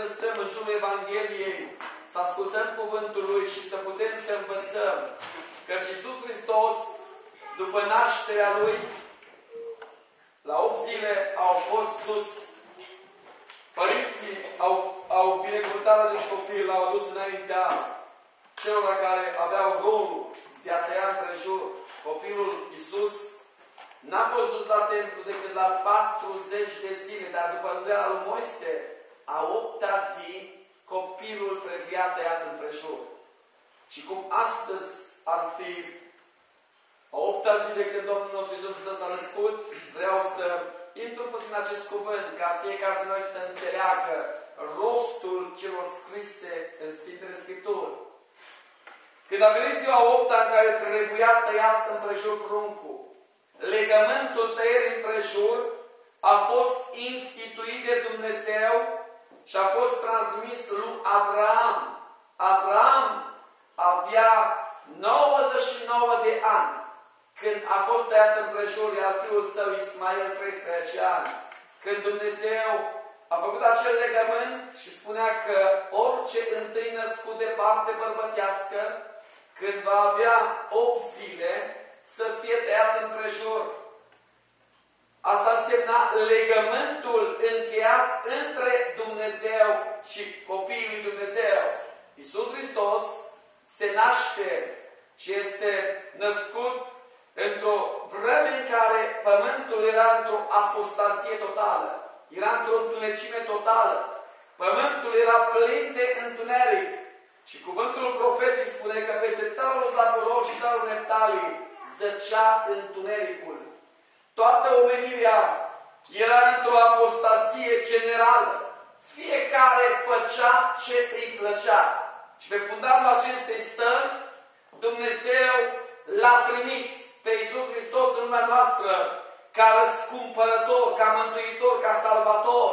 să stăm în jurul Evangheliei, să ascultăm Cuvântul Lui și să putem să învățăm că Iisus Hristos, după nașterea Lui, la 8 zile au fost dus. Părinții au binecuvântat acest copil, l-au adus înaintea celor care aveau rolul de a tăia împrejur. Copilul Iisus n-a fost dus la templu decât la 40 de zile, dar după rânduiala lui Moise, a 8-a zi, copilul trebuia tăiat împrejur. Și cum astăzi ar fi a 8-a zi de când Domnul nostru Iisus Hristos s-a născut, vreau să intru puțin în acest cuvânt, ca fiecare dintre noi să înțeleagă rostul celor scrise în Sfintele Scripturi. Când a venit ziua 8-a în care trebuia tăiat împrejur pruncul, legământul tăierii împrejur a fost instituit de Dumnezeu și a fost transmis lui Avram. Avram avea 99 de ani când a fost tăiat împrejur, iar fiul său Ismael 13 ani. Când Dumnezeu a făcut acel legământ și spunea că orice întâi născut de parte bărbătească, când va avea 8 zile, să fie tăiat împrejur. Asta însemna legământul încheiat între Dumnezeu și copiii lui Dumnezeu. Iisus Hristos se naște și este născut într-o vreme în care pământul era într-o apostazie totală. Era într-o întunecime totală. Pământul era plin de întuneric. Și cuvântul profetic spune că peste țarul Zacolon și țarul Neftali zăcea întunericul. Toată omenirea era într-o apostazie generală. Fiecare făcea ce îi plăcea. Și pe fundalul acestei stări, Dumnezeu l-a trimis pe Iisus Hristos în lumea noastră ca răscumpărător, ca mântuitor, ca salvator.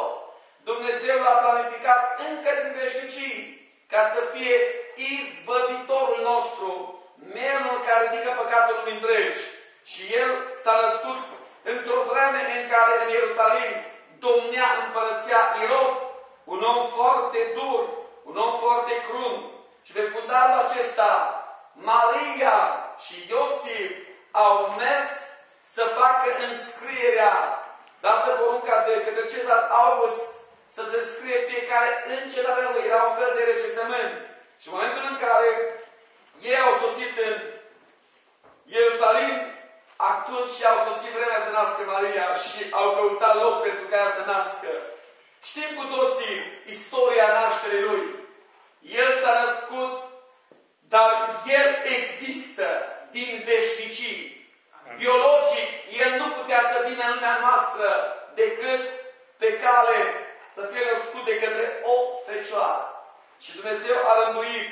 Dumnezeu l-a planificat încă din veșnicii ca să fie izbăvitorul nostru, melul care ridică păcatul lumii întregi. Și El s-a născut într-o vreme în care în Ierusalim domnea împărăția Irod, un om foarte dur, un om foarte crunt. Și pe fundalul acesta, Maria și Iosif au mers să facă înscrierea dată porunca de către Cezar August să se înscrie fiecare în cetățenia lui. Era un fel de recensământ. Și în momentul în care ei au sosit în Ierusalim, atunci au sosit vremea să nască Maria și au căutat loc pentru ca ea să nască. Știm cu toții istoria nașterii lui. El s-a născut, dar El există din veșnicii. Biologic, El nu putea să vină în lumea noastră decât pe cale să fie născut de către o fecioară. Și Dumnezeu a rânduit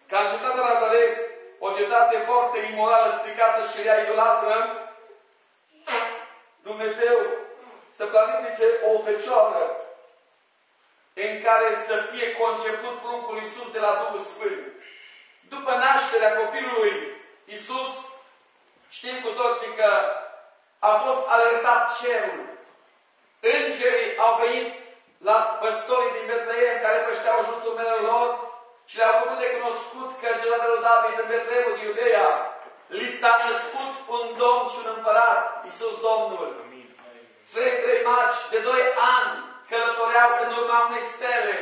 ca în cetatea Nazaret, o cetate foarte imorală, stricată și rea idolatră, Dumnezeu să planifice o fecioară în care să fie conceput pruncul Iisus de la Duhul Sfânt. După nașterea copilului Iisus, știm cu toții că a fost alertat cerul. Îngerii au venit la păstorii din Betleem care pășteau jurtumele lor și le-au făcut de cunoscut că în cetatea lui David, în Betleemul din Iudeea, li s-a născut un domn și un împărat, Iisus Domnul. Trei magi de 2 ani călătoreau în urma unei stele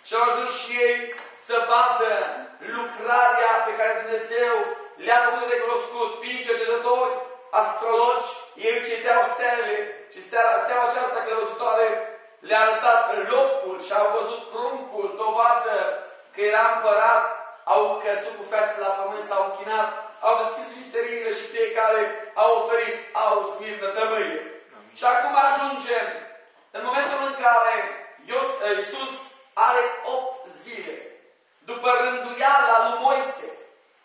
și au ajuns și ei să vadă lucrarea pe care Dumnezeu le-a făcut de cunoscut. Fiind cercetători, astrologi, ei citeau stelele și steaua aceasta călăuzitoare le-a arătat locul și au văzut pruncul, dovadă că era împărat, au căzut cu fața la pământ, s-au închinat, au deschis visteriile și fiecare a oferit aur, smirnă, tămâie. Și acum ajungem în momentul în care Iisus are 8 zile. După rânduiala lui Moise,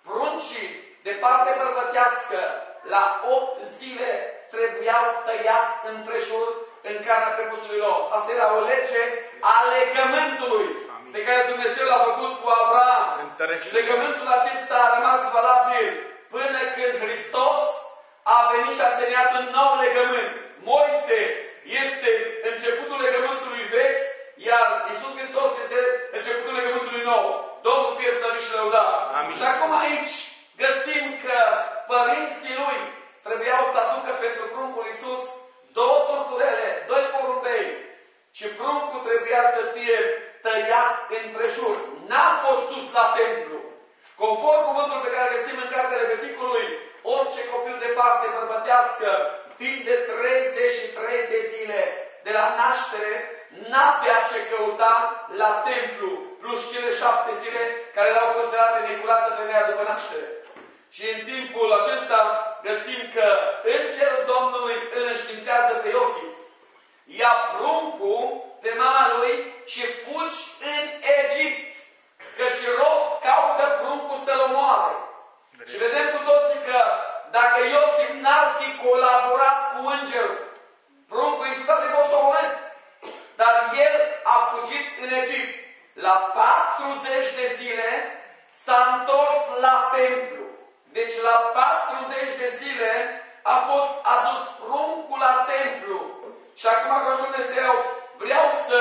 pruncii de parte bărbătească, la 8 zile trebuiau tăiați împrejur în carnea prepusului lor. Asta era o lege a legământului pe care Dumnezeu l-a făcut cu Avram. Și legământul acesta a rămas valabil până când Hristos a venit și a terminat un nou legământ. Moise este începutul legământului vechi, iar Iisus Hristos este și pruncul trebuia să fie tăiat împrejur. N-a fost dus la templu. Conform cuvântul pe care îl găsim în cartea Leviticului, orice copil de parte bărbătească, timp de 33 de zile de la naștere, n-avea ce căuta la templu, plus cele 7 zile care erau considerate necurată femeia după naștere. Și în timpul acesta găsim că Îngerul Domnului îl înștiințează pe Iosif. Ia pruncul pe mama lui și fugi în Egipt, căci Rod caută pruncul să-l omoare. Și vedem cu toții că dacă Iosif n-ar fi colaborat cu Îngerul, pruncul Iisus a fost omorât. Dar el a fugit în Egipt. La 40 de zile s-a întors la templu. Deci la 40 de zile a fost adus pruncul la templu. Și acum, cu ajutorul Dumnezeu, vreau să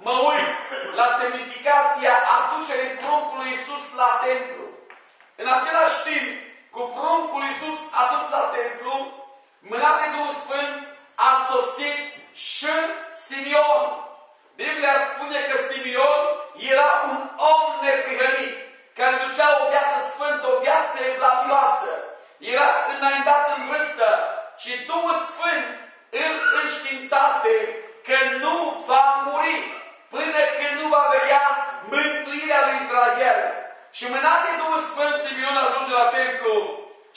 mă uit la semnificația aducerii pruncului Iisus la templu. În același timp, cu pruncul Iisus adus la templu, mâna de Duhul Sfânt a sosit și Simeon. Biblia spune că Simeon era un om neprihănit, care ducea o viață sfântă, o viață evlavioasă. Era înaintat în vârstă și Duhul Sfânt îl înștiințase că nu va muri până când nu va vedea mântuirea lui Israel. Și mânat de Duhul Sfânt, Simeon ajunge la templu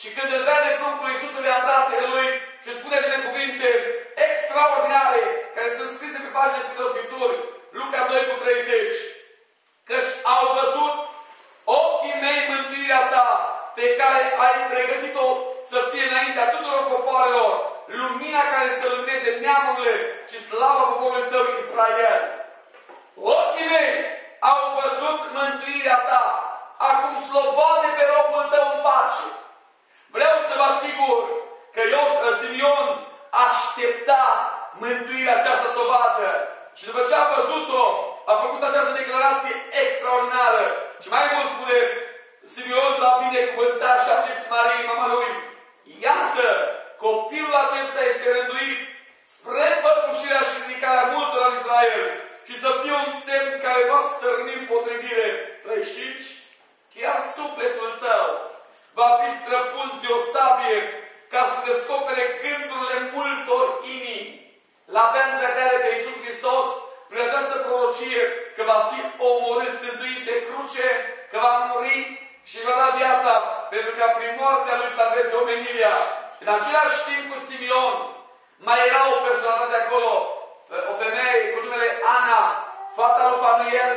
și când îl vede pruncul Iisus îl ia în brațele lui și spune acele cuvinte extraordinare care sunt scrise pe paginile Sfântelor Scripturi, Luca 2:30, căci au văzut ochii mei mântuirea ta, pe care ai pregătit-o să fie înaintea tuturor popoarelor, lumina care să lumineze neamurile și slava poporului tău Israel. Ochii mei au văzut mântuirea ta, acum slobode pe robul tău în pace. Vreau să vă asigur că Simeon aștepta mântuirea aceasta să o vadă. Și după ce a văzut-o, a făcut această declarație extraordinară. Și mai mult spune, Simeon l-a binecuvântat și a zis Mariei, mama lui, iată, copilul acesta este rânduit spre păpușirea și ridicarea multor al Israel și să fie un semn care va stârni împotrivire. 35. Chiar sufletul tău va fi străpuns de o sabie ca să descopere gândurile multor inimi. L-avea în vedere pe Iisus Hristos prin această prorocie că va fi omorât, sânduit de cruce, că va muri și va da viața pentru ca prin moartea lui să salveze omenirea. În același timp cu Simeon mai era o persoană de acolo, o femeie cu numele Ana, fata lui Fanuel,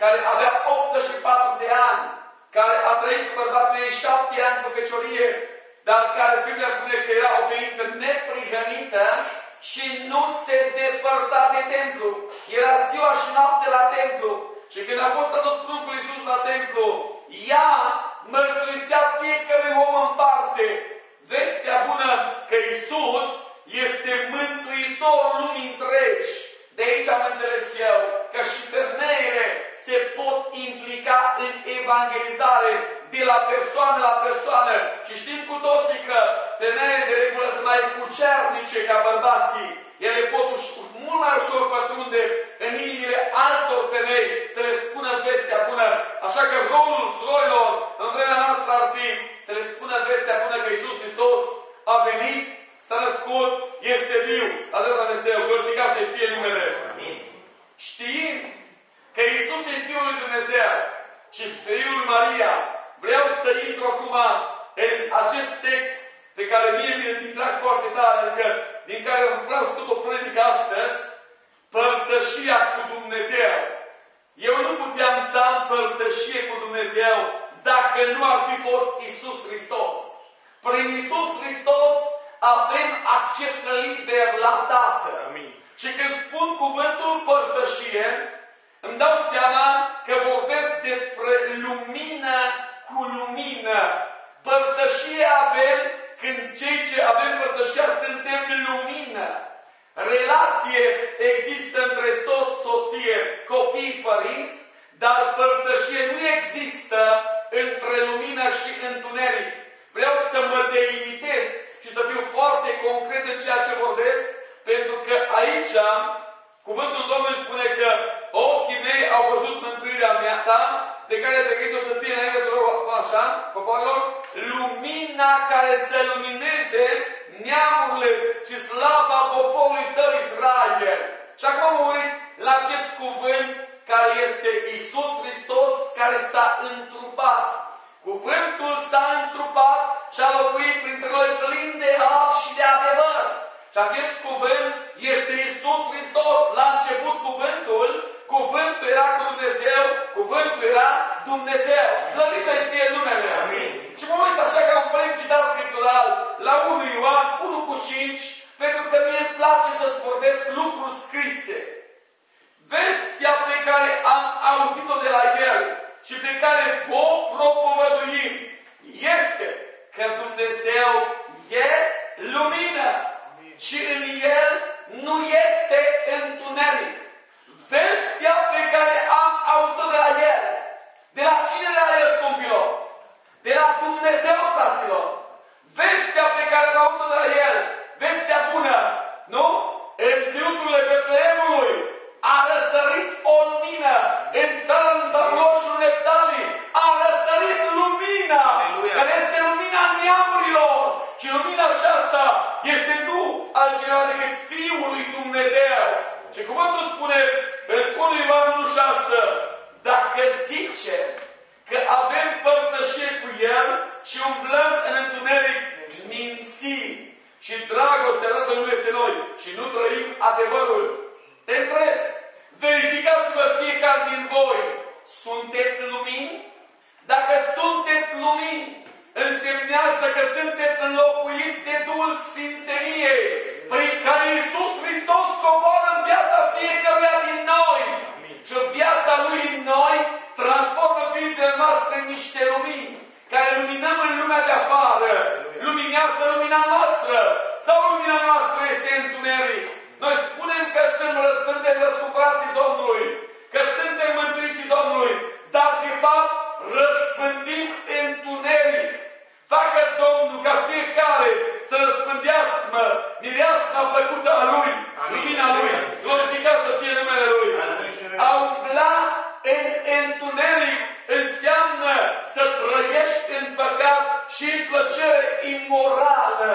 care avea 84 de ani, care a trăit cu bărbatul ei 7 ani cu feciorie, dar care Biblia spune că era o feință neprihănită și nu se depărta de templu. Era ziua și noapte la templu. Și când a fost adus pruncul Iisus la templu, ea mărturisea fiecare om în parte vestea bună că Iisus este mântuitorul lumii întregi. De aici am înțeles eu că și femeile se pot implica în evangelizare de la persoană la persoană. Și știm cu toții că femeile de regulă sunt mai cucernice ca bărbații. Ele pot mult mai ușor pătrunde în inimile altor femei să le spună vestea bună. Așa că rolul surorilor în vremea noastră ar fi să le spună vestea bună că Iisus Hristos a venit, s-a născut, este viu. Adevărul Dumnezeu, glorificat să fie numele. Amin. Știind că Iisus e Fiul lui Dumnezeu și Fiul Maria, vreau să intru acum în acest text pe care mie mi-l trag foarte tare, adică din care vreau să tot o predic astăzi, părtășia cu Dumnezeu. Eu nu puteam să am părtășie cu Dumnezeu dacă nu ar fi fost Iisus Hristos. Prin Iisus Hristos avem acces liber la Tatăl. Amin. Și când spun cuvântul părtășie, îmi dau seama că vorbesc despre lumină cu lumină. Părtășie avem când cei ce avem părtășia suntem lumină. Relație există între soț, soție, copii, părinți, dar părtășie nu există între lumină și întuneric. Vreau să mă delimitez și să fiu foarte concret în ceea ce vorbesc, pentru că aici Cuvântul Domnului spune că ochii mei au văzut mântuirea mea ta, pe care ai pregătit-o să fie înainte tuturor așa, popoarelor, lumina care să lumineze neamurile și slava poporului tău Israel. Și acum mă uit la acest cuvânt care este Iisus Hristos, care s-a întrupat. Cuvântul s-a întrupat și a locuit printre noi plin de har și de adevăr. Și acest cuvânt este Iisus Hristos. La început cuvântul era cu Dumnezeu, cuvântul era Dumnezeu. Slăvit să-i fie numele. Amin. Și mă uit așa ca un părinte citat scriptural la 1 Ioan 1:5, pentru că mie îmi place să-ți vorbesc lucruri scrise. Vestea pe care am auzit-o de la El și pe care vă propovăduim este că Dumnezeu e lumină și în El nu este întuneric. Vestea pe care am auzit-o de la El, de la cine de la El, scumpilor? De la Dumnezeu, fraților. Vestea pe care am auzit-o de la El, vestea bună, nu? În ținuturile Betleemului a răsărit o lumină. În țara lui Zabulon și lui Neftali a răsărit lumina, care este lumina neamurilor. Și lumina aceasta este nu altcineva decât Fiul lui Dumnezeu. Și cuvântul spune în 1 Ioan 1:6, dacă zice că avem părtășie cu El și umblăm în întuneric, mințim. Și dragostea noastră nu este noi și nu trăim adevărul. Te întreb, verificați-vă fiecare din voi, sunteți lumini? Dacă sunteți lumini, însemnează că sunteți înlocuiți de Duhul Sfințeniei, prin care Iisus Hristos coboară în viața fiecăruia din noi. Și viața Lui în noi transformă ființele noastre în niște lumini, care luminăm în lumea de afară. Luminează lumina noastră sau lumina noastră este întuneric? Noi spunem că suntem răscumpărații Domnului, că suntem mântuiții Domnului, dar de fapt răspândim întuneric. Facă Domnul ca fiecare să răspândească mireasma plăcută a Lui, lumina Lui, glorificat să fie numele Lui. A umbla în întuneric înseamnă să trăiești în păcat și în plăcere imorală.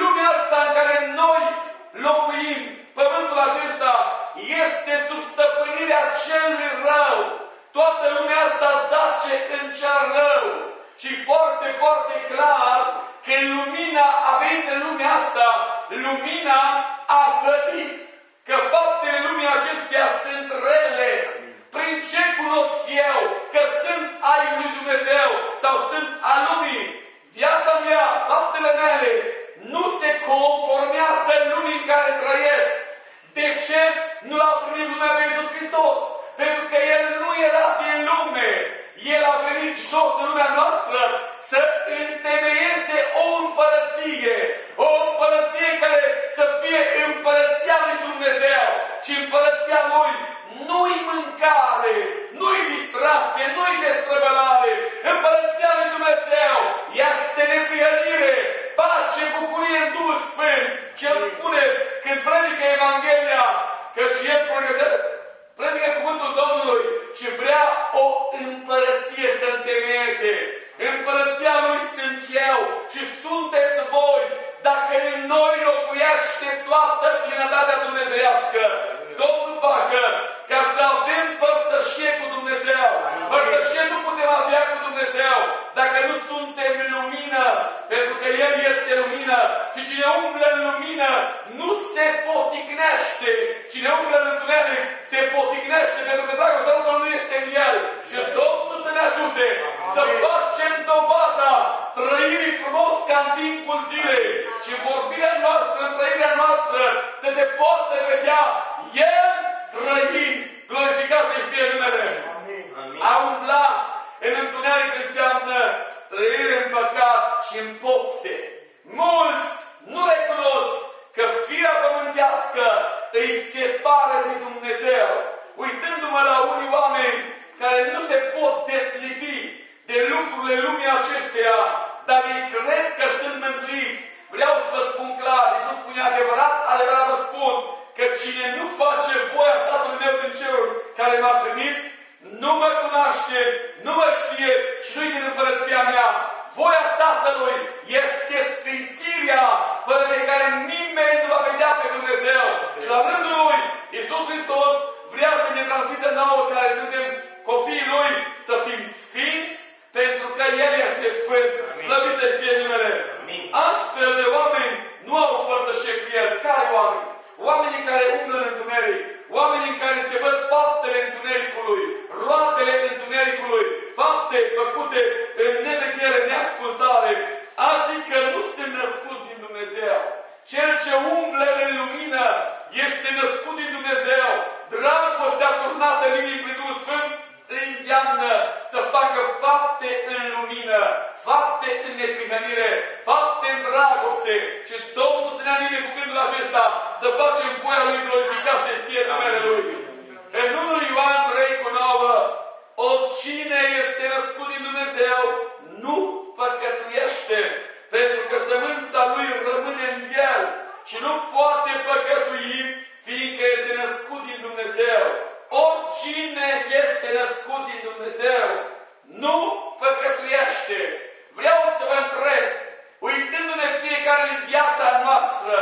Lumea asta în care noi locuim, pământul acesta, este sub stăpânirea celui rău. Toată lumea asta zace în cea rău. Și foarte, foarte clar că lumina a venit în lumea asta, lumina a vădit că faptele lumii acestea sunt rele. Prin ce cunosc eu că sunt ai lui Dumnezeu sau sunt al lumii? Viața mea, faptele mele, nu se conformează în lumii în care trăiesc. De ce nu l-a primit lumea pe Iisus Hristos? Pentru că El nu era din lume. El a venit jos în lumea noastră să întemeieze o împărăție. O împărăție care să fie împărăția lui Dumnezeu. Și împărăția Lui nu-i mâncare, nu-i distracție, nu-i destrăbălare. Împărăția lui Dumnezeu este neprihănire, pace, bucurie în Duhul Sfânt. Și El spune când predică Evanghelia, căci El predică cuvântul Domnului și vrea o împărăție să întemeieze. Împărăția Lui sunt eu și sunteți voi, dacă în noi locuiește toată plinătatea dumnezeiască. Domnul facă ca să avem părtășie cu Dumnezeu. Părtășie nu putem avea cu Dumnezeu dacă nu suntem lumină, pentru că El este lumină. Și cine umblă în lumină nu se poticnește. Cine umblă în întuneric se poticnește, pentru că dragostea Domnului nu este în El. Și Domnul să ne ajute să facem dovada trăirii frumos ca în timpul zilei. Și vorbirea noastră, trăirea noastră, să se poată vedea El trăind. Glorificat să-i fie numele. A umbla în întuneric înseamnă trăire în păcat și în pofte. Mulți nu recunosc că firea pământească îi separă de Dumnezeu. Uitându-mă la unii oameni care nu se pot deslivi de lucrurile lumii acesteia, dar ei cred că sunt mântuiți. Vreau să vă spun clar, Iisus spune adevărat, adevărat vă spun, că cine nu face voia care m-a trimis nu mă cunoaște, nu mă știe și nu-i din împărăția mea. Voia Tatălui este sfințirea, fără de care nimeni nu va vedea pe Dumnezeu. Și la rândul Lui, Iisus Hristos vrea să ne transmită nouă care suntem copiii Lui să fim sfinți, pentru că El este sfânt. Slăvit să fie numele. Astfel de oameni nu au părtășie cu El. Care oameni? Oamenii care umblă în întuneric. Oamenii în care se văd faptele întunericului, roadele întunericului, fapte făcute în neveghere, neascultare, adică nu sunt născuți din Dumnezeu. Cel ce umblă în lumină este născut din Dumnezeu. Dragostea turnată în inimii prin Duhul Sfânt îi îndeamnă să facă fapte în lumină, fapte în neprihănire, fapte în dragoste. Și Domnul să ne anime cu gândul acesta, să facem voia Lui glorificat să fie numele Lui. În 1 Ioan 3:9, oricine este născut din Dumnezeu nu păcătuiește, pentru că sămânța Lui rămâne în El și nu poate păcătui, fiindcă este născut din Dumnezeu. Oricine este născut din Dumnezeu nu păcătuiește. Vreau să vă întreb, uitându-ne fiecare în viața noastră,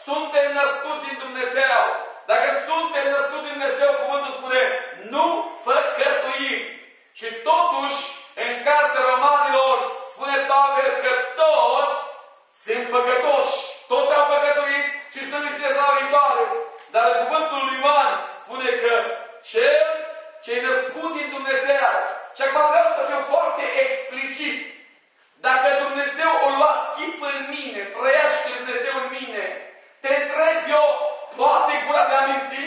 suntem născuți din Dumnezeu? Dacă suntem născuți din Dumnezeu, cuvântul spune, nu păcătuim. Și totuși, în cartea Romanilor, spune Pavel că toți sunt păcătoși. Toți au păcătuit și sunt în viața viitoare. Dar în cuvântul lui Ioan spune că cel ce e născut din Dumnezeu. Și acum vreau să fiu foarte explicit. Dacă Dumnezeu o lua chip în mine, trăiește Dumnezeu în mine, te întreb eu, poate gura mea minți?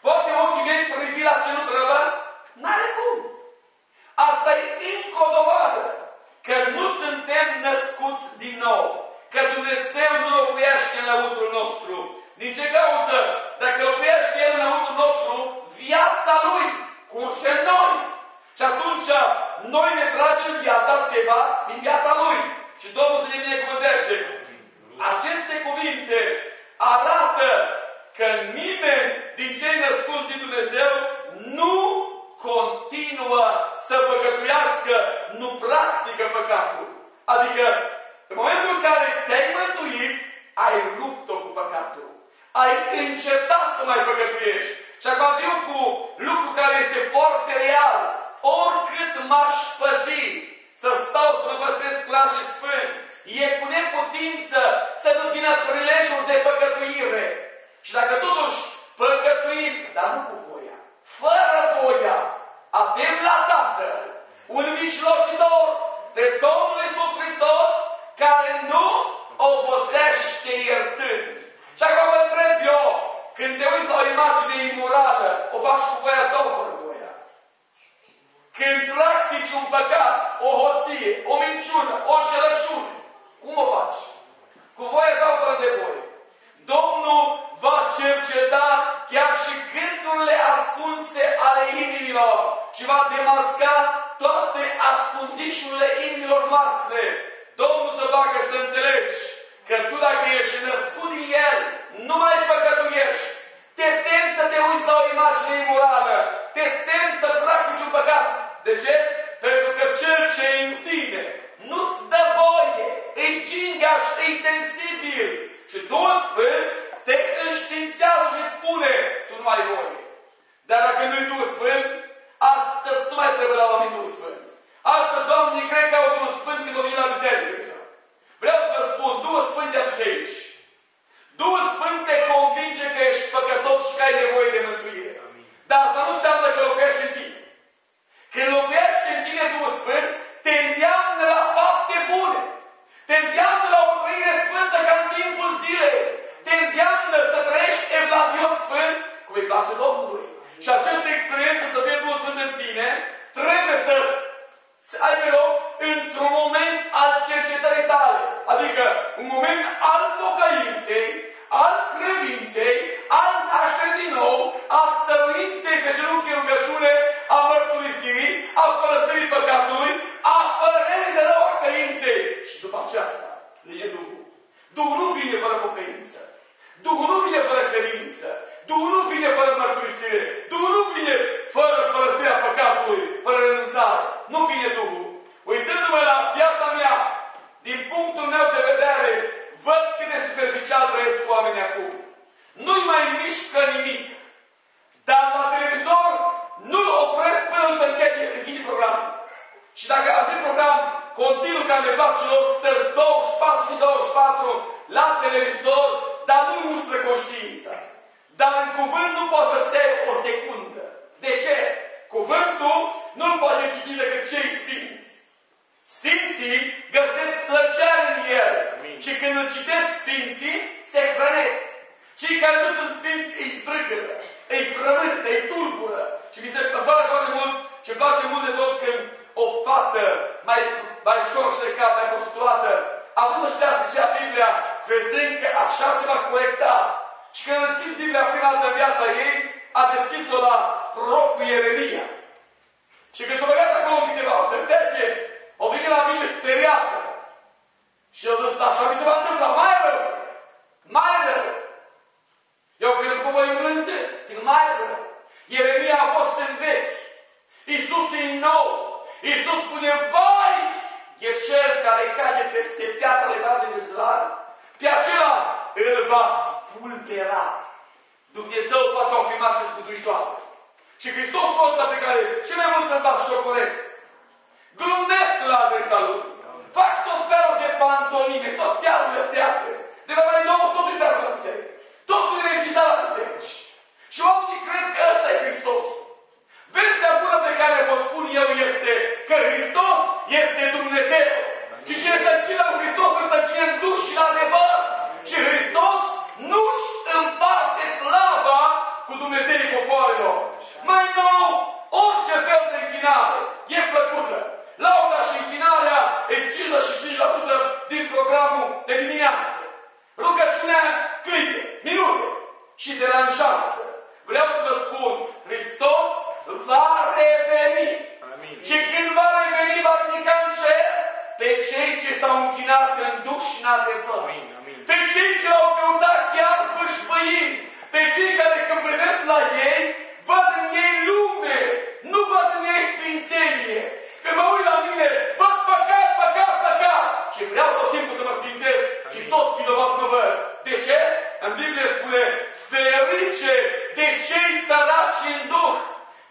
Poate ochii mei privi la ce nu trebuie? N-are cum. Asta e încă o dovadă că nu suntem născuți din nou. Că Dumnezeu nu locuiește în lăuntrul nostru. Din ce cauză? Dacă locuiește El în lăuntrul nostru, viața Lui curge în noi. Și atunci noi ne tragem viața seva din viața Lui. Și Domnul să ne binecuvânteze. Aceste cuvinte arată că nimeni din cei născuți din Dumnezeu nu continuă să păcătuiască, nu practică păcatul. Adică, în momentul în care te-ai mântuit, ai rupt-o cu păcatul. Ai încetat să mai păcătuiești. Și acum viu cu lucru care este foarte real. Oricât m-aș păzi să stau să mă păstrez curat și sfânt, e cu neputință să nu vină prilejuri de păcătuire. Și dacă totuși păcătuim, dar nu cu voia, fără voia, avem la Tatăl un mijlocitor de Domnul Iisus Hristos care nu obosește iertând. Și acum vă întreb eu, când te uiți la o imagine imorală, o faci cu voia sau fără voia? Când practici un păcat, o hoție, o minciună, o înșelăciune, cum o faci? Cu voia sau fără de voie? Domnul va cerceta chiar și gândurile ascunse ale inimilor și va demasca toate ascunzișurile inimilor noastre. Domnul să facă să înțelegi că tu dacă ești născut din El, nu mai păcătuiești. Te temi să te uiți la o imagine imorală. Te temi să practici un păcat. De ce? Pentru că cel ce e în tine nu-ți dă voie. E gingaș, e sensibil. Și Duhul Sfânt te înștiințează și spune, tu nu ai voie. Dar dacă nu-i Duhul Sfânt, astăzi nu mai trebuie la oameni Duhul Sfânt. Astăzi oamenii cred că au Duhul Sfânt când o vin la biserică. Vreau să vă spun, Duhul Sfânt te aduce aici. Duhul Sfânt te convinge că ești păcătos și că ai nevoie de mântuire. Dar asta nu înseamnă că locuiești în tine. Când locuiești în tine Duhul Sfânt, te îndeamnă la fapte bune. Te îndeamnă la o trăire sfântă ca în timpul zilei. Te îndeamnă să trăiești evlavios sfânt, cum îi place Domnului. Și această experiență să fie Duhul Sfânt în tine, trebuie să aibă loc într-un moment al cercetării tale. Adică un moment al pocăinței, al credinței, al nașterii din nou, a stăruinței pe genunchi în rugăciune, a mărturisirii, a părăsirii păcatului, a părerii de rău a căinței. Și după aceasta, e Duhul. Duhul nu vine fără pocăință. Duhul nu vine fără credință. Duhul nu vine fără mărturisire. Duhul nu vine cuvânt nu poți să stai o secundă. De ce? Cuvântul nu-l poate citi decât cei sfinți. Sfinții găsesc plăcere în el. Și când îl citesc sfinții, se hrănesc. Cei care nu sunt sfinți îi strâgără, îi frământă, îi tulbură. Și mi se place foarte mult și îmi place mult de tot când o fată mai ușor și de cap, mai constituată, a vrut să citească cea Biblia, crezând că așa se va corecta. Și când a deschis Biblia prima dată în viața ei, a deschis-o la prorocul Ieremia. Și când s-a băgat acolo în câteva versete, o venit la mine speriată. Și eu zis, așa mi se va întâmpla, mai rău. Mai rău. Eu cred că voi îmblânze, zic mai rău. Ieremia a fost în vechi. Iisus e nou. Iisus spune, vai, e cel care cade peste piatra legată de zlar. Pe acela îl va spulbera. Dumnezeu face o afirmație scuzuitoare. Și Hristosul ăsta pe care cel mai mult să-l dați șocoresc, glumesc la adresa lui. Fac tot felul de pantomime, tot felul de teatre. De la mai nou, totul e teatru la biserică. Totul e regizat la biserici. Și oamenii cred că ăsta e Hristos. Vestea bună pe care vă spun eu este că Hristos este Dumnezeu. Și cine se închină în Hristos, să închină în duș și în adevăr. Și Hristos nu-și împarte slava cu Dumnezeii popoarelor. Mai nou, orice fel de închinare e plăcută. Lauda și închinarea e 55% din programul de dimineață. Rugăciunea clipe, minute și deranjează. Vreau să vă spun, Hristos va reveni. Amin. Și când va reveni, va ridica în cer pe cei ce s-au închinat în duș și în adevăr. Amin. Amin. Pe cei ce l-au căutat chiar bâșbâind. Pe cei care când privesc la ei, văd în ei lume, nu văd în ei sfințenie. Când mă uit la mine, văd păcat, păcat, păcat. Și vreau tot timpul să mă sfințesc. Amin. Și tot vinovat mă văd. De ce? În Biblie spune, ferice de cei săraci în duh,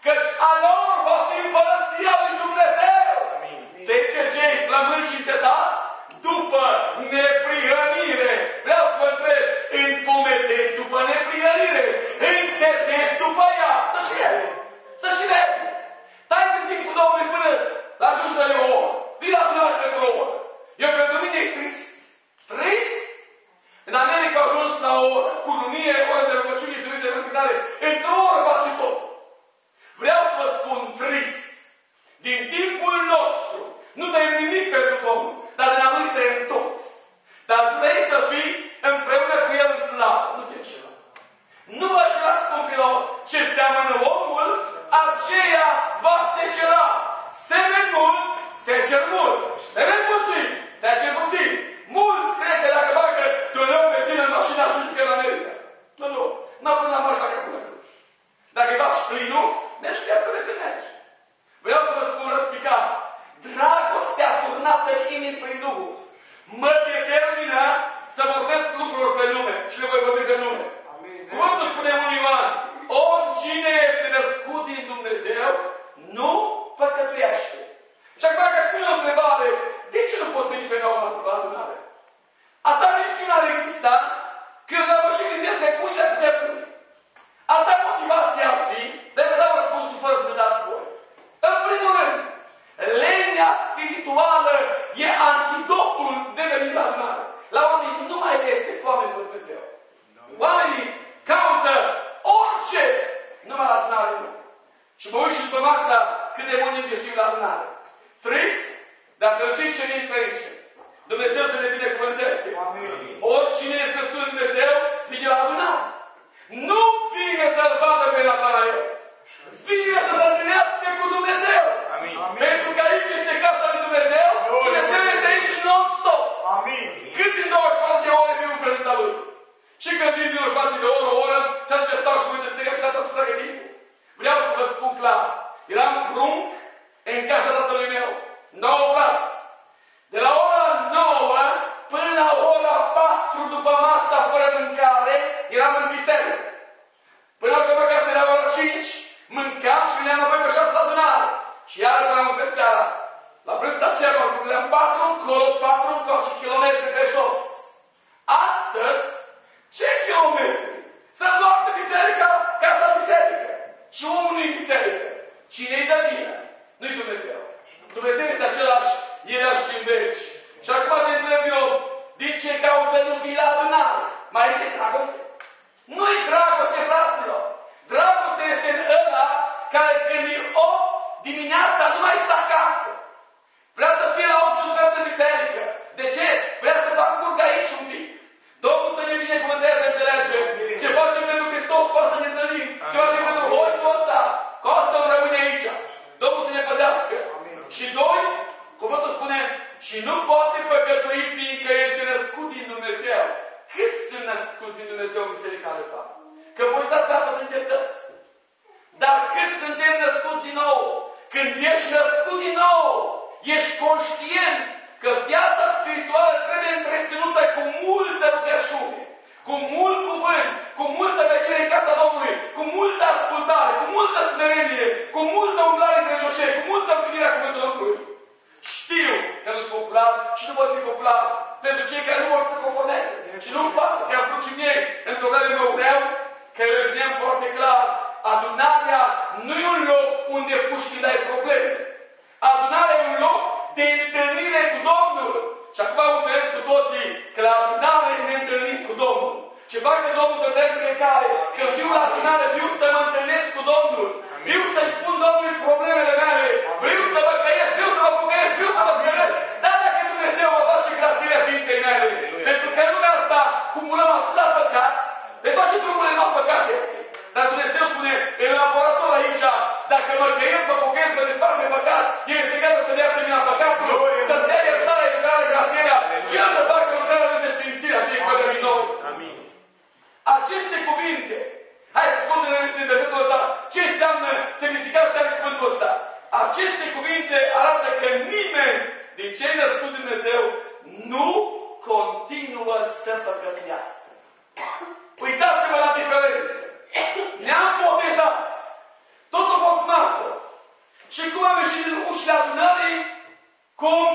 căci a lor va fi împărăția lui Dumnezeu. Amin. Ferice cei flămânzi și însetați după neprihănire. Vreau să vă întreb, înfometezi după neprihănire, însetezi după ea. Să știe. Să știe. Stai în timpul Domnului până la jumătate de o oră. Vii la dumneavoastră pentru o oră. Eu pentru mine e trist. Trist? În America au ajuns la o cununie, oră de rugăciune și serviciu de evangelizare. Într-o oră face tot. Vreau să vă spun trist. Din timpul nostru, nu tăiem nimic pentru Domnul, dar din amând tăiem tot. Dar vrei să fii împreună cu El în slavă. Nu te ceva. Nu vă știați, scumpilor, ce seamănă omul, aceea va secera. Semeni mult, secer mult. Semeni puțin, secer puțin. Mulți cred că dacă bagă de un leu benzină în mașină ajunge pe la America. Nu, nu. N-a până la mașină dacă până ajungi. Dacă îi faci plinul, mergi chiar până când mergi. Vreau să vă spun răspicat. Dragostea turnată în inimi prin Duhul mă determină să vorbesc lucruri pe nume și le voi vorbi pe nume. Cuvântul spune un Ioan, oricine este născut din Dumnezeu, nu păcătuiește. Și acum dacă spune o întrebare, de ce nu poți veni pe nou la adunare? A ta minciună ar exista când am și gândesc secundele și dreptului. A ta motivație ar fi, de vă dau răspunsul fără să vă dați voi. În primul rând, lenia spirituală e antidotul de venit la adunare. La oamenii nu mai este foame de Dumnezeu. Oamenii caută orice, numai la adunare nu. Și mă uit și după masa cât de mult investim la adunare. Trist, dar călcit și neferice. Dumnezeu să ne binecuvânteze. Oricine este născut de Dumnezeu, vine la adunare. Nu vine să-L vadă pe Natanael. Vine să se întâlnească cu Dumnezeu. Amin. Pentru că aici este casa lui Dumnezeu și Dumnezeu este aici non-stop. Amin. Cât din 24 de ore vin în prezența Lui. Și când vin 24 de ore, o oră, și atunci stau și mă uite striga și gata să tragă timpul. Vreau să vă spun clar. Eram prunc în casa tatălui meu. 9 frați. De la ora 9 până la ora 4 după masa fără mâncare, eram în biserică. Până la urmă acasă era ora 5, mâncam și veneam apoi pe 6 la adunare. Și iar veneam pe seara. La vârsta aceea, parcurgeam 4 încolo, 4 încoace, kilometri pe jos. Astăzi, ce kilometri? Să-mi luam de biserica biserică. Cine îi dă bine? Nu-i Dumnezeu. Dumnezeu este același ieri și în veci. Și acum te întreb eu, din ce cauză nu vii la adunare? Mai este dragoste? Nu-i dragoste, fraților. Dragoste este în ăla care când e 8 dimineața nu mai stă acasă. Vrea să fie la 8 și un sfert în biserică. De ce? Vrea să parcurg aici un pic. Domnul să ne binecuvânteze, înțelegem. Ce facem pentru Hristos, cu asta ne întâlnim. Ce facem pentru hoiul ăsta, cu asta îmi rămâne aici. Domnul să ne păzească. Și doi, cuvântul spune, și nu poate păcătui fiindcă este născut din Dumnezeu. Câți sunt născuți din Dumnezeu în biserica lui ta? Că voi stați apă suntem tăți. Dar câți suntem născuți din nou? Când ești născut din nou, ești conștient că viața spirituală trebuie întreținută cu multă rugăciune, cu mult cuvânt, cu multă vedere în casa Domnului, cu multă ascultare, cu multă smerenie, cu multă umblare între joșei, cu multă împlinirea cuvântului Domnului. Știu că nu sunt popular și nu voi fi popular pentru cei care nu vor să se conformeze. Și nu-mi pasă că am vrut și mie într-o vreme mă ureau, că le vedeam foarte clar. Adunarea nu e un loc unde fugi când ai probleme. Adunarea e un loc de întâlnire cu Domnul. Și acum am înțeles cu toții că la adunare ne întâlnim cu Domnul. Ce fac pe Domnul să înțeleg fiecare, că viu la adunare, viu să mă întâlnesc cu Domnul. Viu să-i spun Domnului problemele mele. Vreau să mă căiesc, vreau să mă pocăiesc, vreau să mă zgăresc. Dar dacă Dumnezeu va face grațiile ființei mele. Pentru că în lumea asta cumulăm atâta păcat, pe toate drumurile nu păcat este. Dar Dumnezeu spune, în laborator aici, dacă mă căiesc, mă pocăiesc, mă despart de păcat, El este gata să ne ierte mina păcatului, să-mi dea iertarea, iubarea, grațierea și El să facă lucrarea lui de sfințire a fiecare din noi. Amin. Aceste cuvinte, hai să spun din versetul ăsta, ce înseamnă, semnificația în cuvântul ăsta. Aceste cuvinte arată că nimeni din cei născuți Dumnezeu nu continuă să păcătuiască. Uitați-vă la diferență. Ne-am botezat. Totul a fost martă. Și cum am ieșit din ușile adunării? Cum,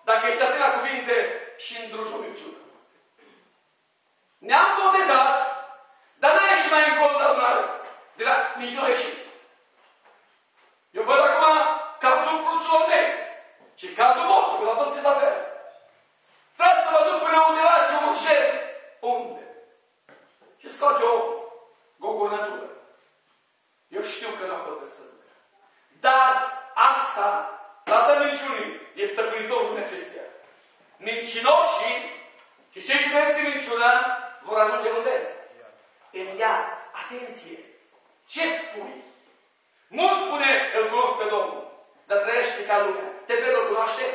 dacă ești atent la cuvinte, și în drujomiciună. Ne-am botezat, dar n-a ieșit mai încolo de adunare. Nici nu a ieșit. Eu văd acum cazul cruților mei. Și cazul vostru, că la toți sunteți la fel. Trebuie să mă duc până undeva ce urgent. Unde? Și scot eu gogonătură. Eu știu că nu acolo să duc. Dar asta, dată minciunii, este stăpânitorul lumii acesteia. Mincinoșii și cei ce trăiesc în minciună vor ajunge unde? În iad. Atenție! Ce spui? Mulți spune, îl cunosc pe Domnul, dar trăiește ca lumea. Te trebuie îl cunoaște?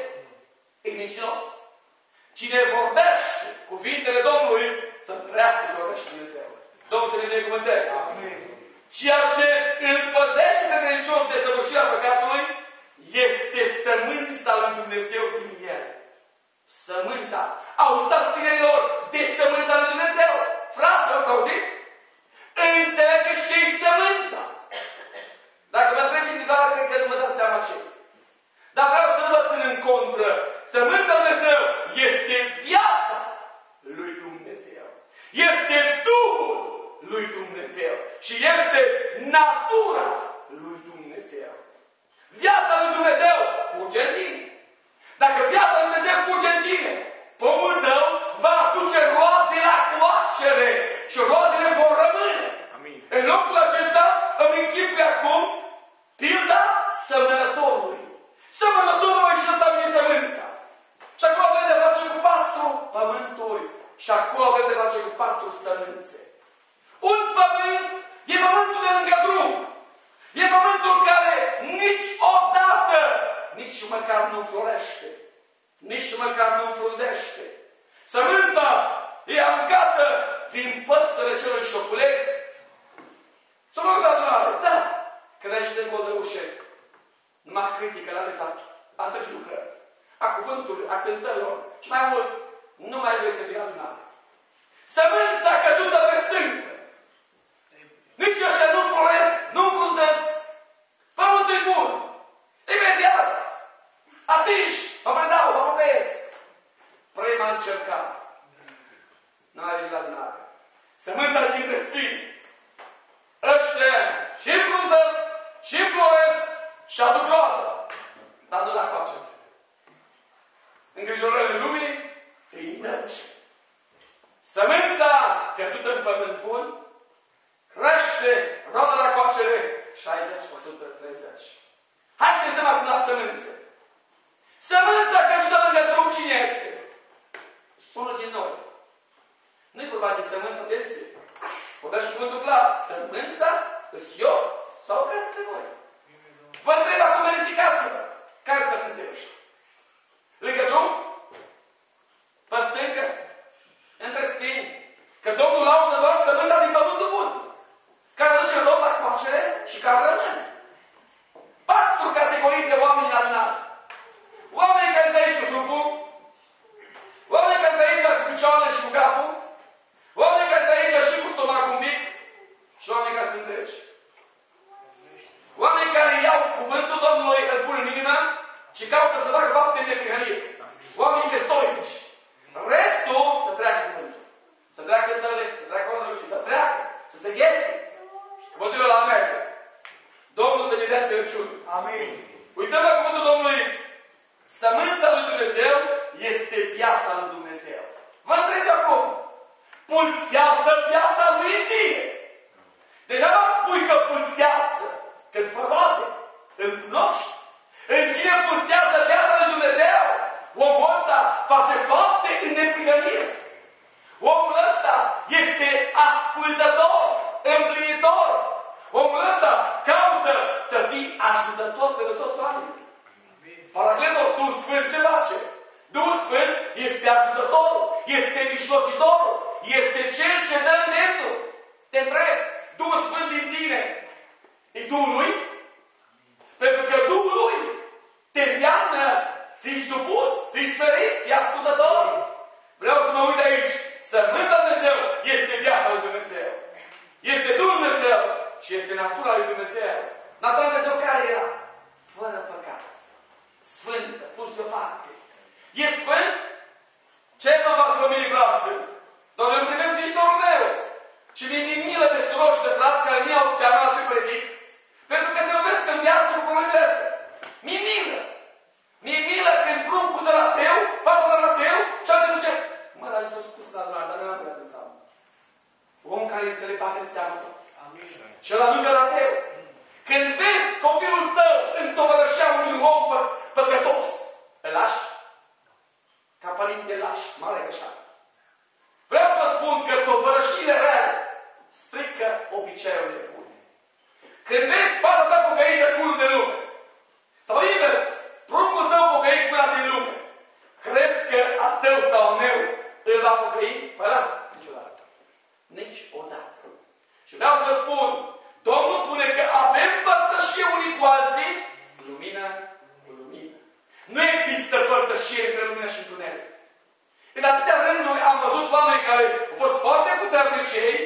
E mincinos. Cine vorbește cuvintele Domnului, să-mi trăiască ce vorbește Dumnezeu. Domnul să ne binecuvânteze. Ceea ce îl păzește pe credincios de săvârșirea păcatului este sămânța lui Dumnezeu din el. Sămânța. Auziți, tinerilor, de sămânța lui Dumnezeu. Fraților, ați auzit? Înțelegeți ce-i sămânța. Dacă mă întreb individual, cred că nu mă dați seama ce. Dar vreau să nu vă țin în contră. Sămânța lui Dumnezeu este viața lui Dumnezeu. Este Duhul lui Dumnezeu. Și este natura lui Dumnezeu. Viața lui Dumnezeu curge în tine. Dacă viața lui Dumnezeu curge în tine, pomul tău va aduce roade la coacere și roadele vor rămâne. Amin. În locul acesta îmi închipui acum pilda sămănătorului. Sămănătorul a ieșit să vine sămânța. Și acolo avem de face cu 4 pământuri. Și acolo avem de face cu 4 sămânțe. Un pământ e pământul de lângă drum. E pământul care niciodată, nici măcar nu florește. Nici măcar nu înfrunzește. Sămânța e aruncată din păsările celui șoculeg. Să mă rog de adunare. Da. Când ai ieșit de gol de ușe, numai critică la mesat. A întâlnit lucrări. A cuvântului, a cântărilor. Și mai mult, nu mai vrei să fii adunare. Sămânța căzută pe stâncă. Nici ăștia nu floresc, nu înfrunzesc. Pământul e bun. Imediat. Atingi. Mă predau, mă pocăiesc. Prima încercare. N-ai venit la adunare. Sămânța dintre spini. Ăștia și înfrunzesc și și înfloresc și aduc roadă. Dar nu la coace. Îngrijorările lumii îi năci. Sămânța căzută în pământ bun crește roada la coacere 60-130. Hai să ne uităm acum la sămânțe. Sămânța căzută lângă drum cine este? Unul din noi. Nu-i vorba de sămânță, atenție. Vorbește și cuvântul clar. Sămânța îs eu sau care dintre voi? Vă întreb acum, verificați-vă. Care sămânță ești? Lângă drum? Pe stâncă? Între spini? Că Domnul laudă doar sămânța din pământul bun. Care aduce loc la coacere și care rămâne. 4 categorii de oameni în adunare. Oameni care se aici cu trupul, oameni care se aici cu picioarele și cu capul, oameni care se aici și cu stomacul un pic și oameni care se întregi. Oameni care iau cuvântul Domnului, îl pun în inimă și caută să facă fapte de neprihănire. Oameni de stoici. Restul să treacă cuvântul. Să treacă întâlnire, să treacă și să treacă, să se ghete. Vă duc la America. Domnul să ne dea înțelepciune. Amin. Uităm la cuvântul Domnului. Sămânța lui Dumnezeu este viața lui Dumnezeu. Vă întreb acum. Pulsează viața lui în tine. Deja vă spui că pulsează. Că după roade îl cunoști. În cine pulsează viața lui Dumnezeu? Omul ăsta face fapte în neprihănire. Omul ăsta este ascultător, împlinitor. Omul ăsta caută să fii ajutător pentru toți oamenii. Paracletos, Duhul Sfânt ce face? Duhul Sfânt este ajutătorul, este mijlocitorul, este cel ce dă îndemnul. Te întreb, Duhul Sfânt din tine e Duhul lui? Pentru că Duhul lui te îndeamnă, fii supus, fii sperit, fii ascultător. Vreau să mă uit aici. Sămânța Dumnezeu este viața lui Dumnezeu. Este Duhul Dumnezeu și este natura lui Dumnezeu. Natura lui Dumnezeu care era? Fără păcat. Sfântă, pus deoparte. E sfânt? Ce mă v-ați rămâni, frate? Doamne, îmi primesc viitorul meu. Și mi-e milă de surori și de frați care mi-au seama la ce predic. Pentru că se lovesc în viață cu problemele astea. Mi-e milă. Mi-e milă când pruncul de la teu, fata de la teu, și alții zice, mă, dar mi s-a spus la adunare, dar nu am băiat în seamă. Om care înțeleg bate în seamă tot. Amin. Și ăla lângă la teu. Când vezi copilul tău în tovărășea unui om păcătos, îl lași? Ca părinte lași, mare greșeală. Vreau să vă spun că tovărășile rele strică obiceiurile bune. Când vezi fata ta pocăită cu unul de lume, sau invers, pruncul tău pocăit cu una din lume, crezi că a tău sau a meu îl va pocăi? Păi da, niciodată. Niciodată. Și vreau să vă spun, Domnul spune că avem părtășie unii cu alții, lumină cu lumină. Nu există părtășie între lumină și întuneric. În atâtea rânduri am văzut oameni care au fost foarte puternici ei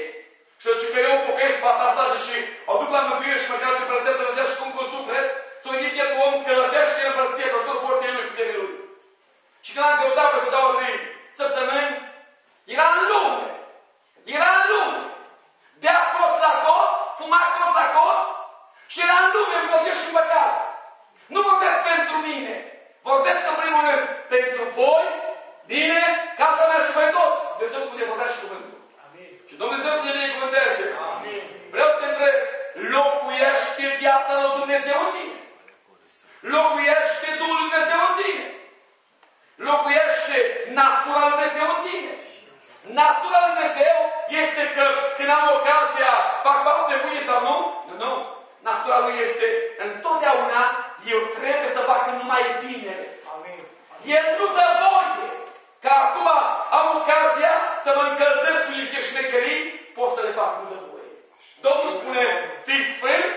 și zice că eu pocăiesc fata asta și o duc la mântuire și măcar ce plățesc să răgească și cum cu suflet, s-o gândit el cu om că răgește în împărăție, că ajutorul forței lui, puterii lui. Și când am căutat pe 2 o 3 săptămâni, era în lume. Era în lume. Dea cot la cot, fuma cot la cot și era în lume, îmi plăcea și în păcat. Nu vorbesc pentru mine. Vorbesc în primul rând pentru voi, bine, casa mea și voi toți. Dumnezeu spune, vorbea și cuvântul. Amin. Și Dumnezeu să ne binecuvânteze. Amin. Vreau să te întreb, locuiește viața lui Dumnezeu în tine? Locuiește Duhul lui Dumnezeu în tine? Locuiește natura lui Dumnezeu în tine? Natura lui Dumnezeu este că când am ocazia fac fapte bune sau nu? Nu. Natura lui este întotdeauna eu trebuie să fac numai binele. Amin. El nu dă voie. Că acum am ocazia să mă încălzesc cu niște șmecherii, pot să le fac, nu dă voie. Domnul spune, fii sfânt,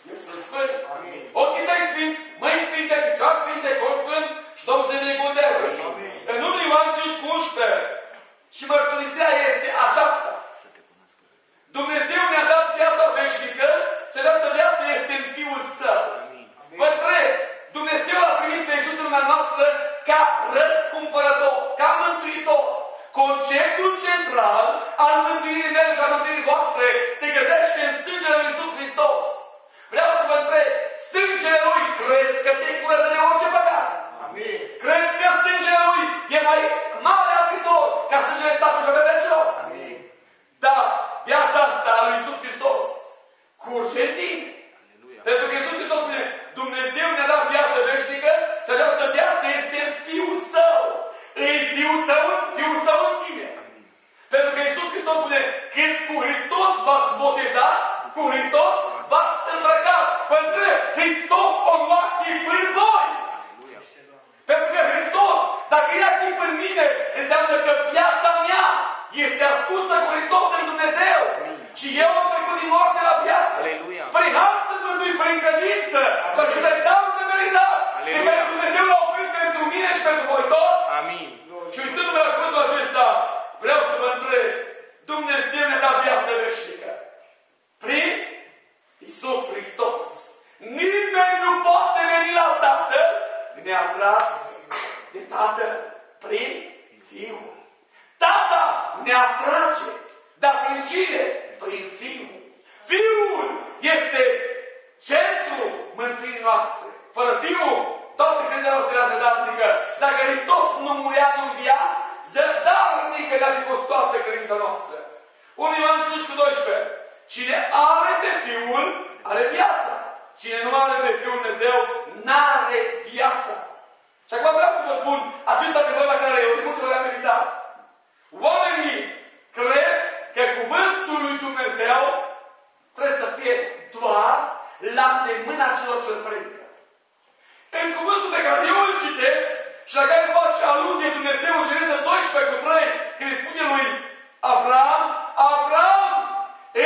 eu sunt sfânt. Amin. Ochii tăi sfinți, mâini sfinte, picioare sfinte, col sfânt și Domnul se binecuvântează. În 1 Ioan 5:11 și mărturisirea este aceasta. Dumnezeu ne-a dat viața veșnică și această viață este în Fiul Său. Vă întreb, Dumnezeu l-a trimis pe Iisus în lumea noastră ca răscumpărător, ca mântuitor. Conceptul central al mântuirii mele și al mântuirii voastre se găsește în sângele lui Iisus Hristos. Vreau să vă întreb, crezi că te curăță de orice păcat? Amin. Crezi că sângele Lui e mai mare apitor ca sângele țapului și a bebecilor? Amin. Da, viața asta a lui Iisus Hristos curge în tine. Pentru că Iisus Hristos spune, Dumnezeu ne-a dat viață veșnică și această viață este în Fiul Său. E Fiul Său în tine. Pentru că Iisus Hristos spune că cu Hristos v-ați botezat, cu Hristos v-ați îmbrăcat. Pentru că Hristos o lua chip în voi. Pentru că Hristos, dacă ia chip în mine, înseamnă că viața mea este ascunsă cu Hristos în Dumnezeu. Și eu am trecut din moarte la viață. Prin har sunt mântuit, prin credință. Și așa că dau de meritat. Pe care Dumnezeu l-a oferit pentru mine și pentru voi toți. Amin. Și uitându-mă la cuvântul acesta, vreau să vă întreb, Dumnezeu ne-a dat viață veșnică. Prin Iisus Hristos. Nimeni nu poate veni la Tatăl neatras de Tatăl prin Fiul. Tata ne atrage, dar prin cine? Prin Fiul. Fiul este centrul mântuirii noastre. Fără Fiul, toată credința noastră era zădarnică. Dacă Hristos nu murea, nu învia, zădarnică ne-a fost toată credința noastră. 1 Ioan 5:12. Cine are pe Fiul, are viața. Cine nu are pe Fiul Dumnezeu, n-are viața. Și acum vreau să vă spun acest adevăr la care eu de multe ori am meditat. Oamenii cred că cuvântul lui Dumnezeu trebuie să fie doar la îndemâna celor ce îl predică. În cuvântul pe care eu îl citesc și la care face aluzie Dumnezeu în Geneza 12:3, când îi spune lui Avram, Avram,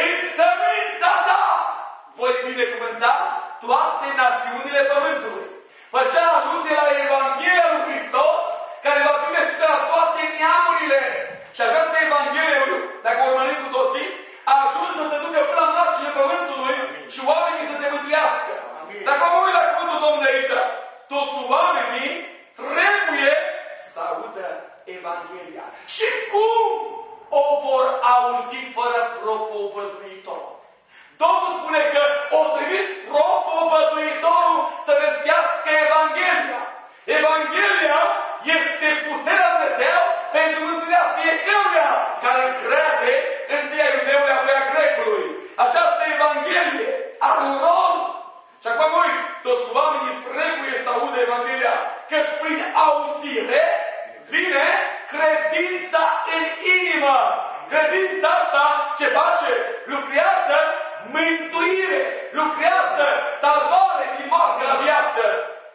în sămânța ta voi binecuvânta toate națiunile pământului. Făcea aluzie la Evanghelia lui Hristos, care va fi vestită la toate neamurile. Și această Evanghelie, dacă o urmărim cu toții, a ajuns să se ducă până la marginile pământului și oamenii să se mântuiască. Dacă mă uit la cuvântul Domnului aici, toți oamenii trebuie să audă Evanghelia. Și cum o vor auzi fără propovăduitor? Domnul spune că o trimis propovăduitorul să vestească Evanghelia. Evanghelia este puterea Lui Dumnezeu pentru mântuirea fiecăruia care crede întâia iudeului, apoi a grecului. Această Evanghelie are un rol. Și acum voi, toți oamenii trebuie să audă Evanghelia, căci prin auzire vine credința în inimă. Credința asta ce face? Lucrează mântuire, lucrează salvare din moarte la viață.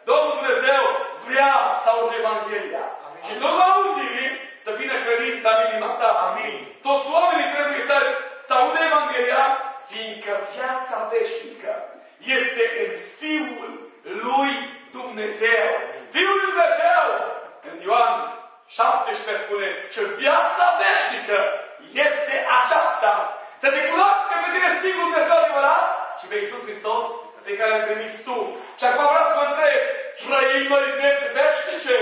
Domnul Dumnezeu vrea să auzi Evanghelia. Amin. Și în urma auzirii să vină credința în inima ta. Amin. Toți oamenii trebuie să audă Evanghelia, fiindcă viața veșnică este în Fiul lui Dumnezeu. Fiul lui Dumnezeu! În Ioan 17 spune că viața veșnică este aceasta. Să te cunoască pe tine singur Dumnezeu adevărat și pe Iisus Hristos pe care l-ai trimis tu. Și acum vreau să vă întreb, trăim noi vieți veșnice?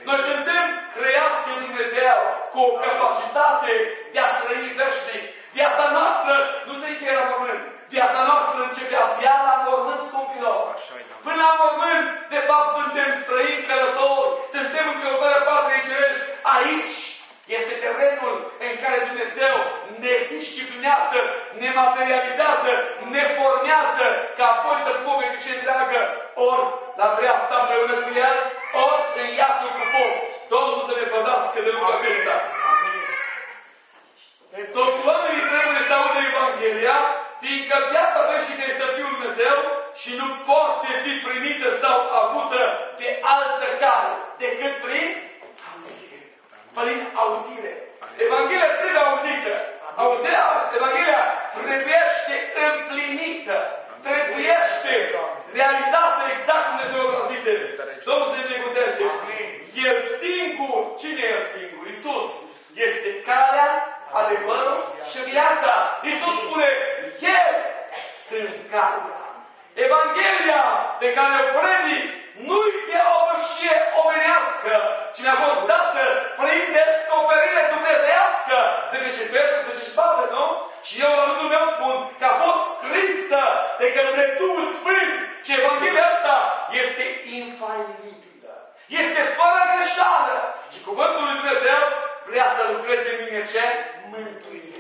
Noi suntem creați de Dumnezeu cu o capacitate de a trăi veșnic. Viața noastră nu se încheie la mormânt. Viața noastră începe abia la mormânt, scumpilor. Până la mormânt, de fapt, suntem străini călători. Suntem în căutarea patriei cerești. Aici este terenul în care Dumnezeu ne disciplinează, ne materializează, ne formează, ca apoi să fim o veșnicie întreagă, ori la dreapta împreună cu El, ori în iasul cu foc. Domnul să ne păzească de lucrul acesta. Toți oamenii trebuie să audă Evanghelia, fiindcă viața veșnică este Fiul Dumnezeu și nu poate fi primită sau avută pe altă cale decât prin auzire. Prin auzire. Evanghelia trebuie auzită. Evanghelia trebuiește împlinită. Trebuiește realizată exact cum Dumnezeu o transmite. Domnul să ne binecuvânteze. El singur, cine e El singur? Iisus este calea, adevărul și viața. Iisus spune, Eu sunt calea. Evanghelia pe care o predic nu-i de o vârșie omenească, ci ne-a fost dată prin descoperire dumnezeiască. Zice și Petru, zice și Pavel, nu? Și eu la rândul meu spun că a fost scrisă de către Duhul Sfânt. Și Evanghelia asta este infailibilă. Este fără greșeală. Și cuvântul lui Dumnezeu vrea să lucreze în mine ce? Mântuire.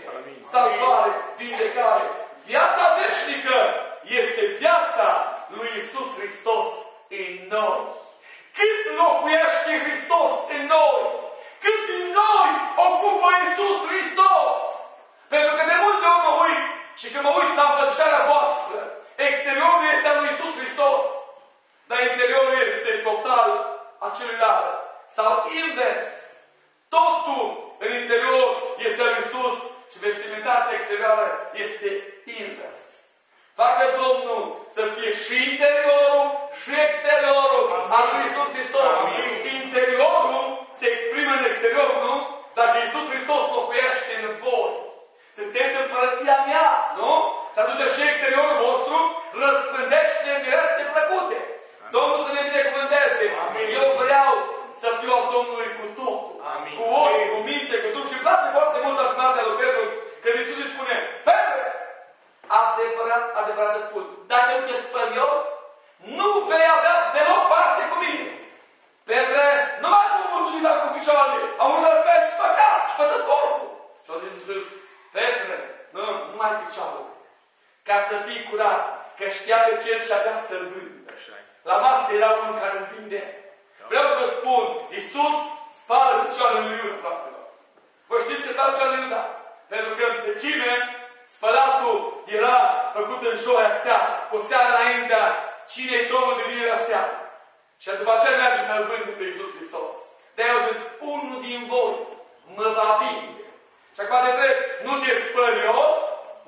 Salvare, vindecare. Viața veșnică este viața lui Iisus Hristos în noi. Cât locuiește Hristos în noi? Cât din noi ocupă Iisus Hristos? Pentru că de multe ori mă uit și când mă uit la înfățișarea voastră, exteriorul este al lui Iisus Hristos, dar interiorul este total a celuilalt. Sau invers. Totul în interior este al lui Iisus și vestimentația exterioară este invers. Facă Domnul să fie și interiorul și exteriorul al lui Iisus Hristos. Interiorul se exprimă în exterior, nu? Dacă Iisus Hristos locuiește în voi, sunteți împărăția mea, nu? Și atunci și exteriorul vostru răspândește mireste plăcute. Domnul să ne binecuvânteze. Eu vreau să fiu al Domnului cu totul. Cu ochi, cu minte, cu trup. Și îmi place foarte mult afirmația lui Petru, când Iisus îi spune: Petre, adevărat, adevărat îți spun, dacă eu te spăl eu, nu vei avea deloc parte cu mine. Petre, nu mai fi mulțumit cu picioarele, am ajuns să speli și spăcat, și spătat corpul. Și au zis Iisus: Petre, nu mai picioarele, ca să fii curat, că știa pe cel ce avea să-l vândă. La masă era unul care îl vinde. Vreau să vă spun, Iisus spală picioarele lui Iuda, fraților. Vă știți că spală picioarele lui Iuda? Pentru că de chime, spălatul era făcut în joia seara, cu o seară înaintea cinei Domnul de vinerea seara. Și după aceea merge să-L vânde pe Iisus Hristos. De-aia au zis: unul din voi mă va vinde. Și acum de drept, nu te spăl eu,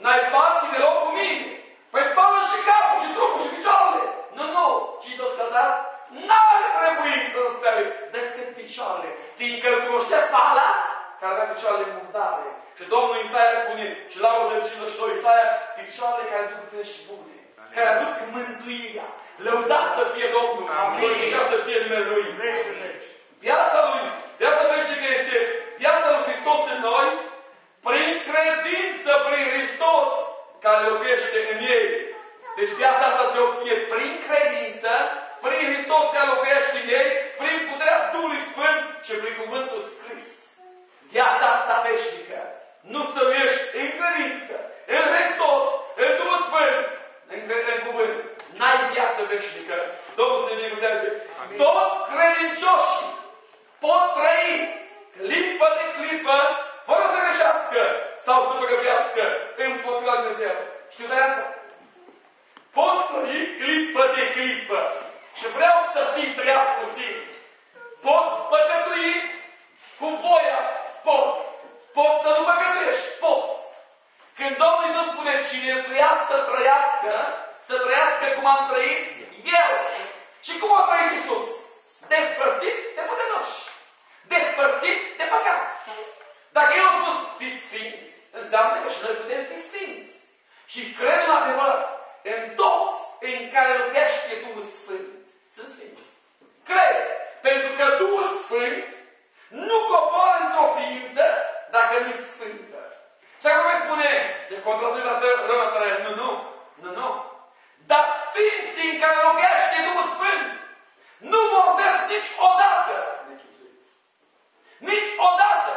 n-ai parte deloc cu mine. Păi spală și capul, și trupul, și picioarele. Nu. Cine s-a scăldat? N-are trebuință să spele decât picioarele. Fiindcă îl cunoștea pala care avea picioarele murdare. Și Domnul Isaia spune, și laudă în 52 Isaia, picioarele care aduc vești bune, care aduc mântuirea. Lăudat să fie Domnul, glorificat să fie numele Lui. Viața Lui, viața veșnică este viața lui Hristos în noi, prin credință prin Hristos care locuiește în ei. Deci viața asta se obține prin credință, prin Hristos care locuiește în ei, prin puterea Duhului Sfânt și prin cuvântul scris. Viața asta veșnică nu stăruiești în credință, în Hristos, în Duhul Sfânt, în cuvânt. N-ai viață veșnică. Domnul să ne binecuvânteze. Toți credincioșii pot trăi clipă de clipă, fără să greșească sau să păcătuiască împotriva lui Dumnezeu. Știu de asta? Poți trăi clipă de clipă. Și vreau să fii trăiască cu zi. Poți păcătui cu voia. Poți. Poți să nu păcătuiești. Poți. Când Domnul Iisus spune: cine vrea să trăiască cum am trăit eu. Și cum a trăit Iisus? Despărțit de păcătoși. Despărțit de păcat. Dacă eu am spus fiți sfinți, înseamnă că și noi putem fi sfinți. Și cred în adevăr, în toți în care locuiește Duhul Sfânt sunt sfinți. Cred. Pentru că Duhul Sfânt nu coboară într-o ființă dacă nu-i sfântă. Și acum îmi spune, de contrazice la rău. Nu. Dar sfinții în care locuiește Duhul Sfânt nu vorbesc niciodată. Niciodată.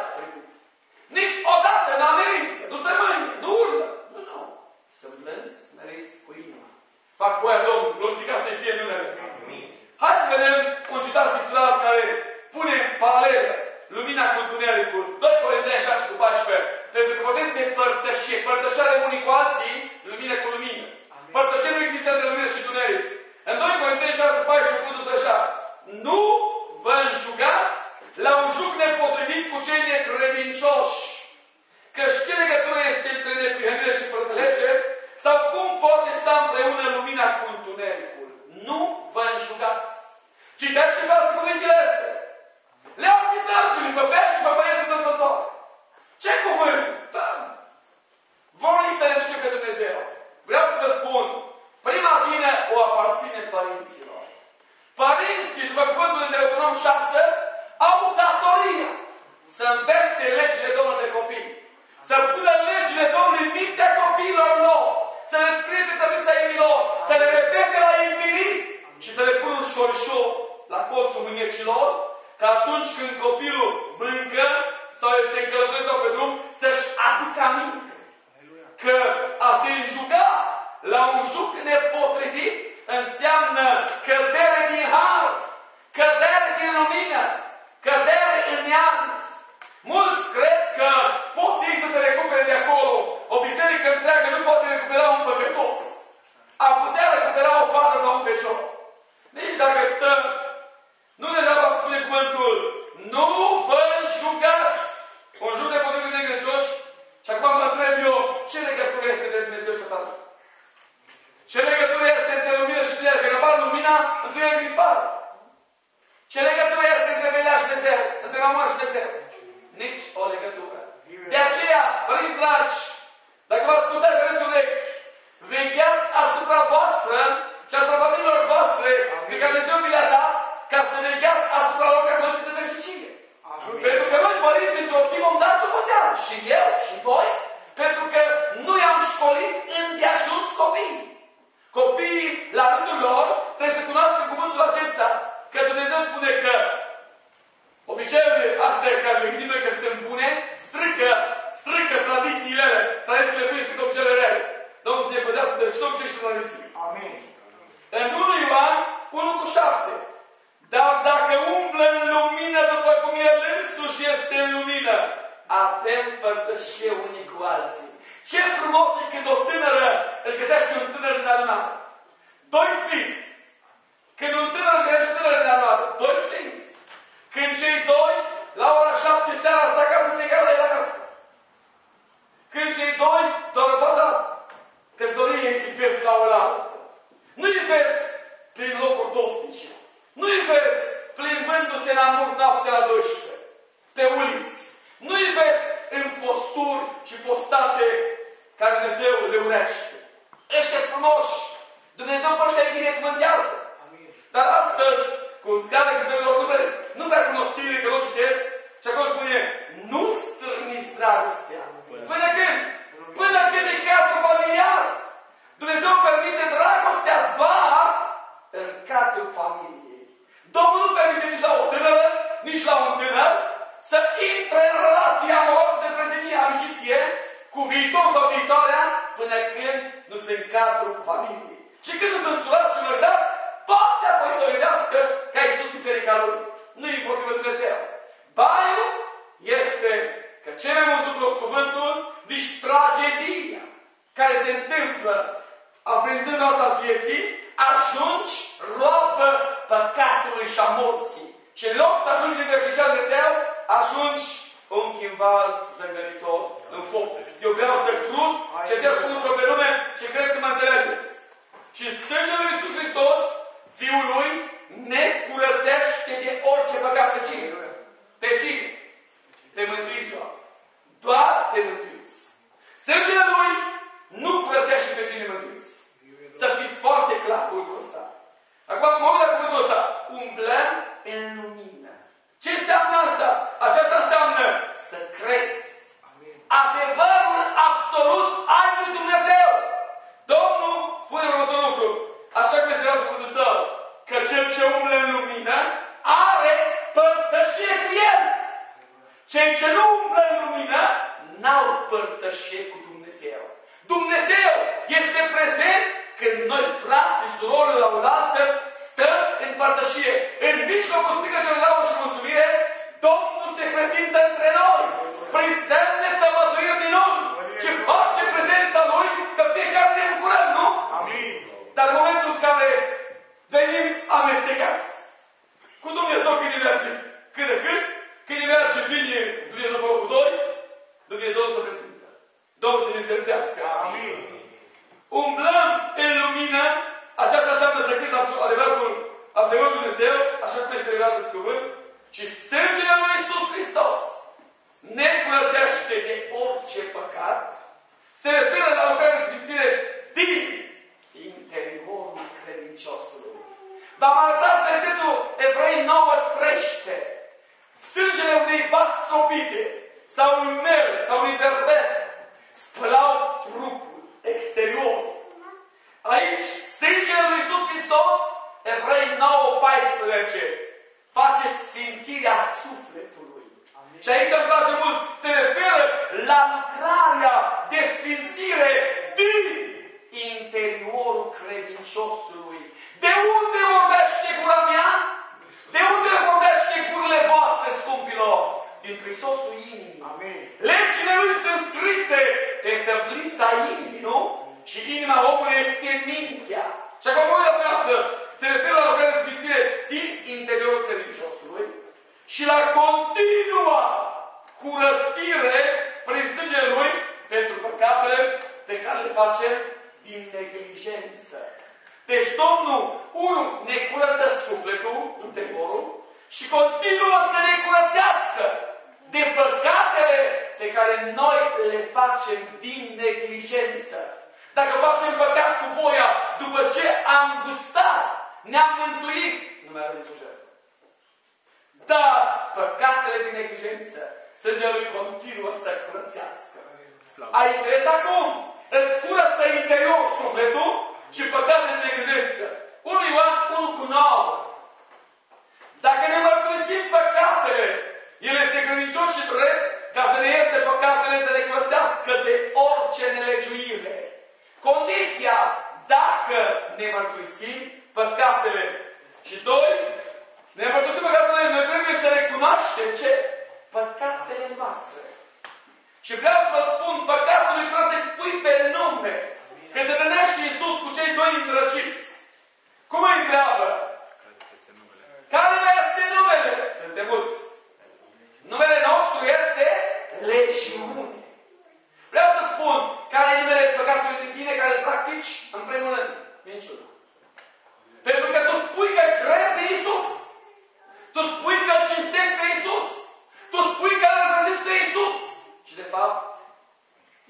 Niciodată în amerință. Nu se mânie, nu urlă. Nu. Sunt blânzi, meriți cu inima. Fac voia Domnului, glorificat să-i fie numele. Hai să vedem un citat scriptural care pune paralelă lumina cu întunericul. 2 Corinteni 6:14. Pentru că vorbeți de părtășie. Părtășare unii cu alții, lumină cu lumină. Părtășie nu există între lumină și întuneric. În 2 Corinteni 6:14 cuvântul așa: nu vă înjugați la un juc nepotrivit cu cei necredincioși. Căci ce legătură este între neprihănire și fără de lege? Sau cum poate sta împreună lumina cu întunericul? Nu vă înjugați. Citeți câteva cuvintele astea. Le-au titărcului pe fete și pe băieți în săsoare. Ce cuvânt? Da. Vorbim să ne ducem pe Dumnezeu. Vreau să vă spun, prima bine o aparține părinților. Părinții, după cuvântul în Deuteronom 6, au datoria să învețe legile Domnului de copii. Să pună legile Domnului în mintea copiilor lor. Să le scrie pe tăblița inimilor. Să le repete la infinit. Și să le pună în atunci când copilul mâncă sau este în călătorie sau pe drum, să-și aducă aminte că a te înjuga la un juc nepotrivit înseamnă cădere din har, cădere din lumină, cădere în neant. Mulți cred că pot ei să se recupere de acolo. O biserică întreagă nu poate recupera un păcătos. A putea recupera o fată sau un fecior. Nici dacă stă, nu ne degeaba spune cuvântul, nu vă înjugați. Un juc de potrivit de credincioși. Și acum mă întreb eu, ce legătură este între Dumnezeu și Satan? Ce legătură este între lumină și întuneric? Când apare lumina, întuneric dispare. Ce legătură este între belea și Dumnezeu? Între mamă și Dumnezeu? Nici o legătură. De aceea, părinți dragi, dacă vă ascultați și aveți urechi, vegheați asupra voastră și asupra familiilor voastre, pe care Dumnezeu vi le-a dat, ca să vegheați asupra lor, ca să nu știți veșnicie. Pentru că noi, părinți, într-o zi vom da socoteală. Și eu, și voi, pentru că nu i-am școlit îndeajuns copiii. Copiii, la rândul lor, trebuie să cunoască cuvântul acesta. Că Dumnezeu spune că obiceiurile astea care le gândim noi că sunt bune, strică tradițiile rele. Tradițiile bune strică obiceiurile rele. Domnul să ne păzească de știu ce și tradiții. Amin. În 1 Ioan 1:7. Dar dacă umblă în lumină după cum El însuși este în lumină, avem părtășie unii cu alții. Ce frumos e când o tânără îl găsește un tânăr din adunare. Doi sfinți. Când un tânăr îl găsește un tânăr din adunare. Doi sfinți. Când cei doi, la ora 7 seara, să acasă, fiecare la el acasă. Când cei doi, doar în fața căsătoriei, îi vezi la o altă. Nu îi vezi prin locuri dostice. Nu îi vezi plimbându-se în amur noapte la 12. Pe uliți. Nu îi vezi în posturi și postate care Dumnezeu le urește. Ăștia-s frumoși. Dumnezeu pe ăștia îi binecuvântează. Dar astăzi, cu care câteva numere, nu prea cunosc stiile, că nu citesc, și acolo spune, nu strâniți dragostea. Până când? Până când e cadru familiar. Dumnezeu permite dragostea doar în cadrul familiei. Domnul nu permite nici la o tânără, nici la un tânăr, să intre în relație amoroasă de prietenie, amiciție, cu viitorul sau viitoarea, până când nu se în cadrul familiei. Și când nu sunt surați și înăldați, poate apoi să o iubească ca Iisus biserica lui. Nu-i împotrivă Dumnezeu. Baiul este că ce mai mult cunosc cuvântul, nici tragedia care se întâmplă aprinzând alta vieții, ajungi roabă păcatului și a morții. Și în loc să ajungi în veșnicea Dumnezeu, ajungi un chimval zângăritor în foc. Eu vreau să cruz și ce spun într-o pe lume și cred că mă înțelegeți. Și sângele lui Iisus Hristos, Fiul lui, ne curățește de orice păcat. Pe cine? Pe cine? Pe mântuiți. Doar pe mântuiți. Sângele lui nu curățește pe cine mântuiți. Să fiți foarte clar cu lucrul ăsta. Acum, mă uit la cuvântul ăsta. Umblăm în lumină. Ce înseamnă asta? Aceasta înseamnă să crezi. Adevărul absolut al lui Dumnezeu. Domnul spune următorul lucru. Așa cum este cuvântul său. Că cel ce umblă în lumină are părtășie cu el. Cei ce nu umblă în lumină n-au părtășie cu Dumnezeu. Dumnezeu este prezent când noi, frați și surori, la oaltă, stăm în părtășie. În mijlocul strigătului de laudă și mulțumire, Domnul se prezintă între noi. Prin semne, tămăduiri, minuni. Ce face prezența Lui, că fiecare ne bucurăm, nu? Amin. Dar în momentul în care venim amestecați cu Dumnezeu când îi merge cât de cât, când îi merge bine Dumnezeu pe locul 2, Dumnezeu se prezintă. Domnul să ne înțelegească. Amin. Umblăm în lumină, aceasta înseamnă să crezi adevărul Dumnezeu, așa cum este revelat în cuvânt, și sângele lui Iisus Hristos ne curățește de orice păcat, se referă la lucrarea de sfințire din interiorul credinciosului. V-am arătat versetul Evrei 9:13. Sângele unei vas stropite, sau un mel, sau un verber, spălau trupul exterior. Aici, sângele lui Iisus Hristos, Evrei 9:14, face sfințirea sufletului. Amin. Și aici îmi place mult, se referă la lucrarea de sfințire din interiorul credinciosului. De unde vorbește gura mea? De unde vorbește gurile voastre, scumpilor? Din prisosul inimii. Amin. Legile lui sunt scrise pe tăblița inimii, nu? Și inima omului este mintea. Și acum voia noastră se referă la lucrarea de sfințire din interiorul credinciosului și la continua curățire prin sângele lui pentru păcatele pe care le facem din neglijență. Deci Domnul, unul, ne curăță sufletul, interiorul, și continuă să ne curățească de păcatele pe care noi le facem din neglijență. Dacă facem păcat cu voia, după ce am gustat, ne-am mântuit, nu mai avem nicio jertfă. Dar păcatele din neglijență, sângele lui continuă să curățească. Ai înțeles acum? Îți curăță interiorul sufletul și păcatele din neglijență. 1 Ioan 1:9. Dacă ne mărturisim păcatele, El este credincios și drept ca să ne ierte păcatele, să ne curățească de orice nelegiuire. Condiția, dacă ne mărturisim păcatele. Și 2, ne mărturisim păcatele, noi trebuie să recunoaștem ce? Păcatele noastre. Și vreau să vă spun, păcatul trebuie să-i spui pe nume. Când se întâlnește Iisus cu cei doi îndrăciți, cum îi întreabă? Care este numele? Suntem mulți. Numele nostru este legiune. Vreau să spun, care e numele păcatului din tine care îl practici? În primul rând, minciuna. Pentru că tu spui că crezi în Iisus. Tu spui că îl cinstești pe Iisus. Tu spui că îl reprezinți pe Iisus. Și de fapt,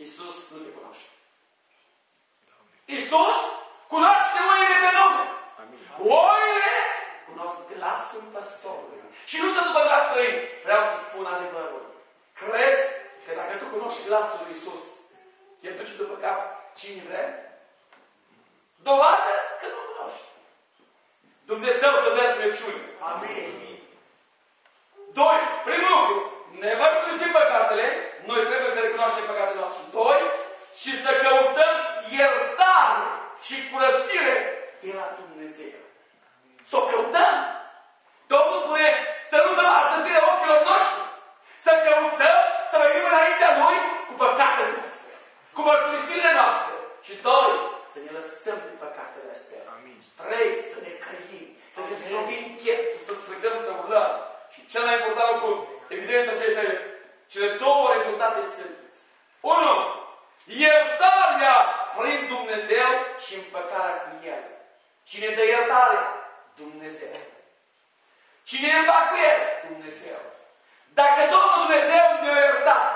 Iisus nu te cunoaște. Iisus cunoaște oile pe nume. Oile cunosc glasul păstorului. Și nu sunt după glas străin. Vreau să spun adevărul. Crezi că dacă tu cunoști glasul lui Iisus, te duci după cap cine vrea? Dovadă că nu cunoști. Dumnezeu să dea înțelepciune. Amin. 2. Primul lucru. Ne mărturisim păcatele. Noi trebuie să recunoaștem păcatele noastre. 2. Și să căutăm iertare și curățire de la Dumnezeu. Să o căutăm. Domnul spune să nu dăm arsătire ochilor noștri. Să căutăm, să venim înaintea Lui cu păcatele noastre. Cu mărturisirile noastre. Și 2. Să ne lăsăm de păcatele astea. 3. Să ne căim. Să ne zdrobim pieptul. Să strigăm, să urlăm. Și cel mai important lucru, evidența acestei, cele două rezultate sunt. 1. Iertarea prin Dumnezeu și împăcarea cu El. Cine dă iertare? Dumnezeu. Cine e împac cu El? Dumnezeu. Dacă Domnul Dumnezeu ne-a iertat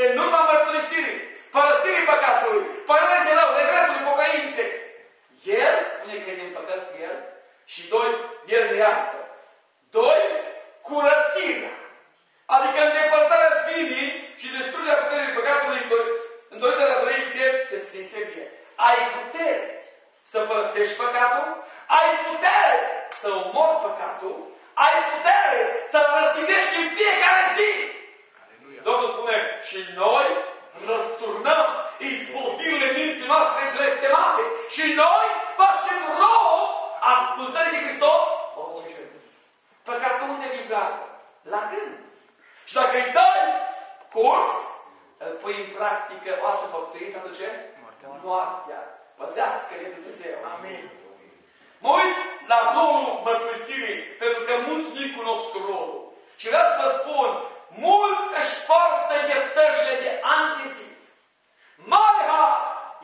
în urma mărturisirii, părăsirii păcatului, părere de rău, regretului, pocăinței, El spune că ne împăcăm cu El și 2. El ne iartă. 2. Curățirea. Adică îndepărtarea vinii și distrugerea puterii păcatului în dorința de a trăi vieți de sfințenie. Ai putere să părăsești păcatul, ai putere să omori păcatul, ai putere să-l răstignești în fiecare zi. Domnul spune, și noi răsturnăm izvotirile minții noastre blestemate și noi facem rău ascultării de Hristos. Păcatul unde vibrează? La gând. Și dacă îi dai curs, îl pui în practică o altă făptuire, și atunci moartea. Păzească-ne Dumnezeu. Amin. Mă uit la rolul mărturisirii, pentru că mulți nu-i cunosc rolul. Și vreau să vă spun, mulți își poartă ghesăjile de ani de zi. Mare har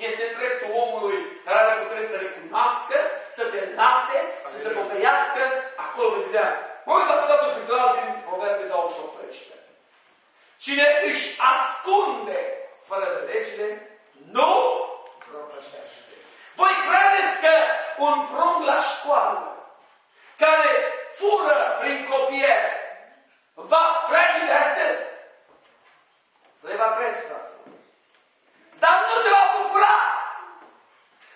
este dreptul omului care are putere să recunoască, să se lase, să se pocăiască, acolo veți vedea. Mă uit la citatul scriptural din Proverbe 28:13. Cine își ascunde fără de legile, nu propășește. Voi credeți că un prunc la școală care fură prin copier va trece de astea? Le va trece, fraților. Dar nu se va bucura.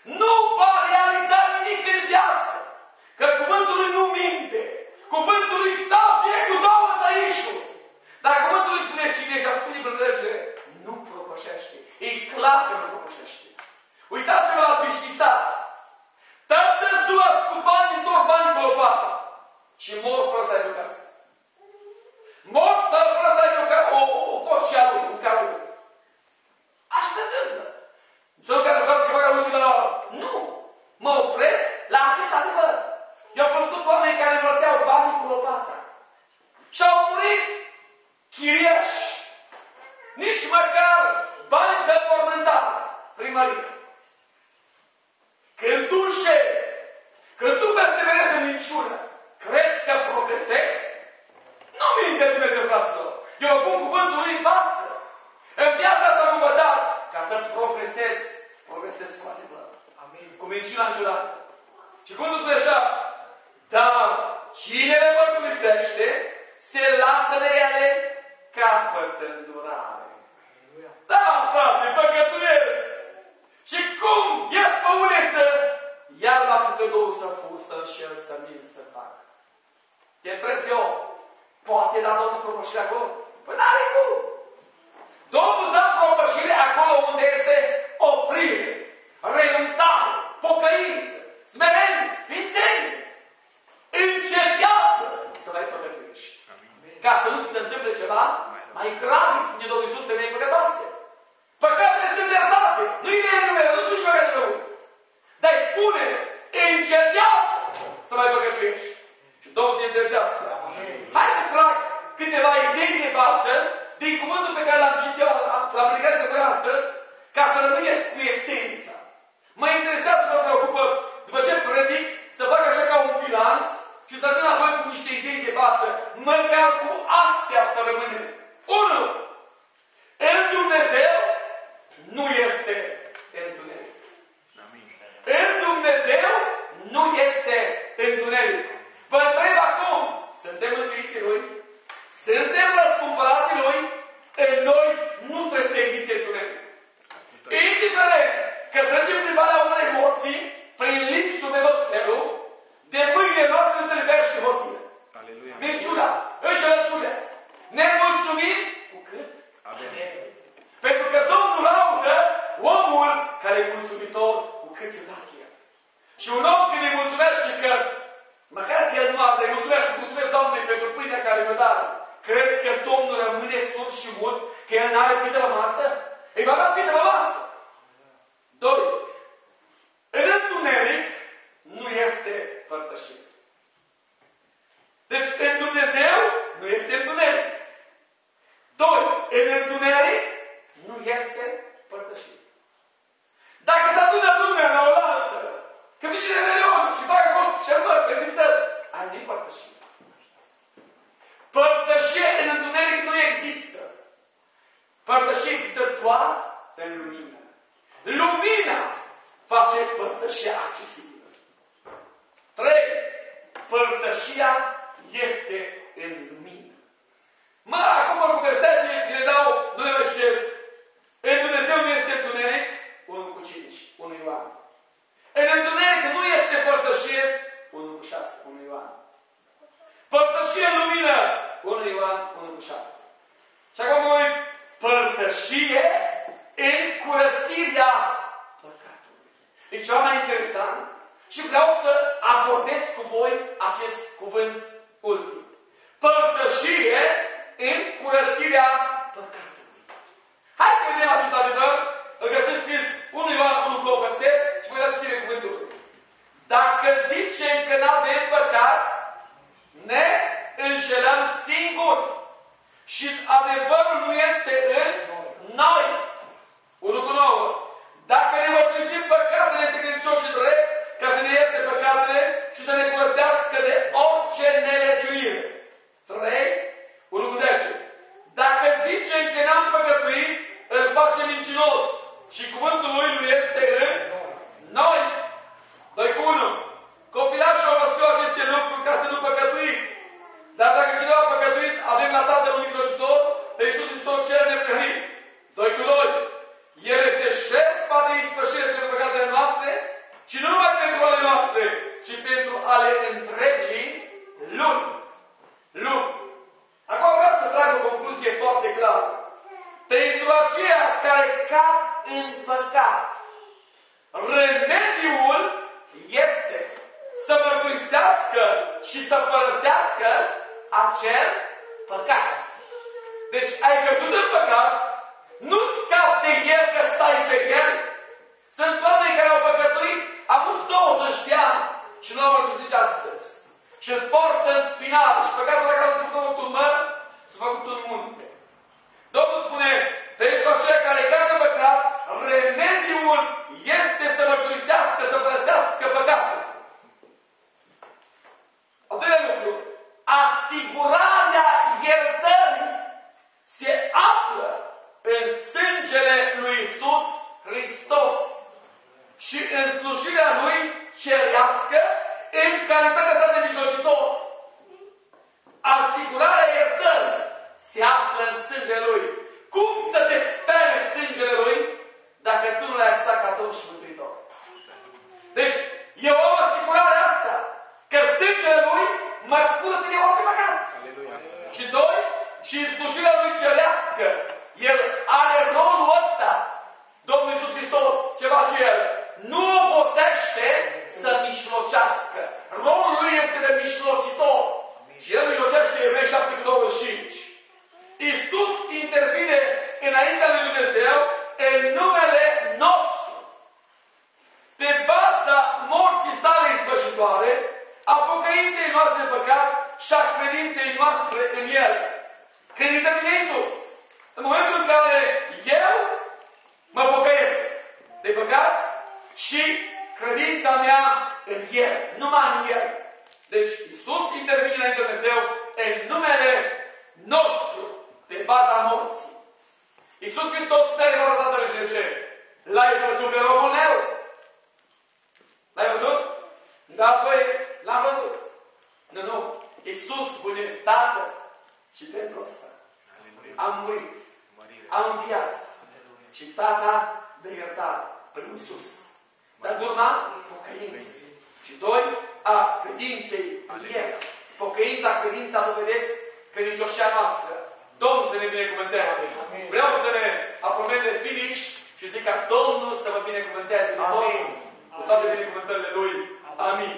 Nu va realiza nimic în viață. Că cuvântul lui nu minte. Cuvântul lui și mor fără să aibă casă. Mor fără să aibă o coșea lui, un carul lui. Așa se întâmplă. Sunt care vreau să facă aluzie la... Nu! Mă opresc la acest adevăr. Eu am văzut oameni care învărteau banii cu lopata. Și au murit chiriași. Nici măcar bani de mormântare. Primărie. Când tu șeri, când tu perseverezi în minciună, crezi că progresezi? Nu minte Dumnezeu, fraților. Eu pun cuvântul lui în față. În viața asta am învățat ca să progresez cu adevăr. Amin. Cu minciuna niciodată. Și cum spune așa? Dar cine le mărturisește, se lasă de ele, capătă îndurare. Da, frate, păcătuiesc. Și cum ies pe uliță, iar la pucătorul să fur, să înșel, să min, să fac. Te întreb eu, poate da Domnul propășire acolo? Păi n-are cum. Domnul dă propășire acolo unde este oprire, renunțare, pocăință, smerenie, sfințenie. Încercează să mai păcătuiești. Ca să nu se întâmple ceva mai grav, spune Domnul Iisus, femei păcătoase. Păcatele sunt iertate. Nu-i le enumeră, nu spune ceva de făcut. Dar îi spune, încercează să mai păcătuiești. Și Domnul să ne înțelegească. Hai să trag câteva idei de bază din cuvântul pe care l-am citit eu, la predicare de voi astăzi, ca să rămâneți cu esența. Mă interesează și mă preocupă, după ce predic, să fac așa ca un bilanț și să vin la voi cu niște idei de bază, măcar cu astea să rămânem. 1. În Dumnezeu nu este întuneric. În Dumnezeu nu este întuneric. Vă întreb acum, suntem mântuiții Lui? Suntem răscumpărații Lui? În noi nu trebuie să existe întuneric. Indiferent că trecem prin valea unei morții, prin lipsuri de tot felul, de mâinile noastre nu se lipește hoțile. Minciuna, înșelăciunea. Nemulțumim cu cât? Pentru că Domnul laudă omul care e mulțumitor cu cât i-a dat el. Și un om când îi mulțumește că, măcar că el nu are, îi mulțumește și mulțumesc Doamnei pentru pâinea care mi-a dat, crezi că Domnul rămâne sus și mut, că el n-are pită la masă? Îi va da pită la masă. 2. În întuneric nu este părtășie. Deci în Dumnezeu nu este întuneric. 2. În întuneric nu este părtășie. Dacă se adună lumea la oaltă, că vine Revelion și fac acolo cermări, prezentăți, ai nu-i părtășie. Părtășie în întuneric nu există. Părtășie există doar în lumină. Lumina face părtășia accesibilă. 3. Părtășia este în lumină. Acum cu versete, le dau, nu le răștesc. În Dumnezeu nu este întuneric, 1 cu 5, 1 Ioan. În întuneric nu este părtășie, 1 cu 6, 1 Ioan. Părtășie în lumină, 1 Ioan, 1 cu 7. Și acum mă uit, părtășie în curățirea păcatului. E ceva mai interesant și vreau să abordez cu voi acest cuvânt ultim. Părtășie în curățirea păcatului. Hai să vedem acest adevăr. Îl găsesc scris 1 Ioan 1 cu 8 verset și voi da citire cuvântului. Dacă zicem că nu avem păcat, ne înșelăm singuri. Și adevărul nu este în noi. 1 cu 9. Dacă ne mărturisim păcatele, este credincios și drept, ca să ne ierte păcatele și să ne curățească de orice nelegiuire. 3. 1 cu 10. Dacă zicem că n-am păcătuit, îl facem mincinos și cuvântul lui nu este în noi. 2 cu 1. Copilașii au văzut aceste lucruri ca să nu păcătuiți. Dar dacă cineva a păcătuit, avem la Tatăl un mijlocitor, pe Iisus Hristos cel neprihănit. 2 cu 2. El este șertfa de ispășire pentru păcatele noastre și nu numai pentru ale noastre, ci pentru ale întregii lumi. Acum vreau să trag o concluzie foarte clară. Pentru aceia care cad în păcat, remediul este să mărturisească și să părăsească acel păcat. Deci ai căzut în păcat, nu scapi de el că stai pe el. Sunt oameni care au păcătuit acum 20 de ani și nu au mărturisit nici astăzi. Și îl portă în spinal și păcatul la care au început un măr, s-a făcut un munte. Domnul spune, pentru aceia care cad în păcat, remediul este să mărturisească, să părăsească păcatul. Al doilea lucru, asigurarea iertării se află în sângele lui Iisus Hristos și în slujirea Lui cerească în calitatea sa de mijlocitor. Asigurarea iertării se află în sângele Lui. Cum să te spere sângele Lui dacă tu nu l-ai acceptat ca Domn și Mântuitor? Deci, eu am asigurarea asta că sângele Lui mă curăță de orice păcat. Și doi, și în slujirea Lui cerească, El are rolul ăsta. Domnul Iisus Hristos, ce face El? Nu obosește să mișlocească. Rolul Lui este de mișlocitor. Și El mijlocește Evrei 7:25. Iisus intervine înaintea lui Dumnezeu în numele nostru. Pe baza morții sale ispășitoare, a pocăinței noastre de păcat și a credinței noastre în El. Când intervine Iisus, în momentul în care eu mă pocăiesc de păcat și credința mea în El, numai în El. Deci Iisus intervine înainte de Dumnezeu în numele nostru, de baza morții. Iisus Hristos spune la Tatăl și de ce? L-ai văzut pe robul meu? L-ai văzut? Da, păi, l-am văzut. Nu. Iisus spune, Tată, și pentru asta am murit, am înviat. Și Tata de iertare prin Iisus. Dar urma pocăinței. Și doi, a credinței în El. Pocăința, credința dovedesc credincioșia noastră. Domnul să ne binecuvânteze. Vreau să ne apropiem de finish și zic ca Domnul să vă binecuvânteze. Cu toate binecuvântările Lui. Amin.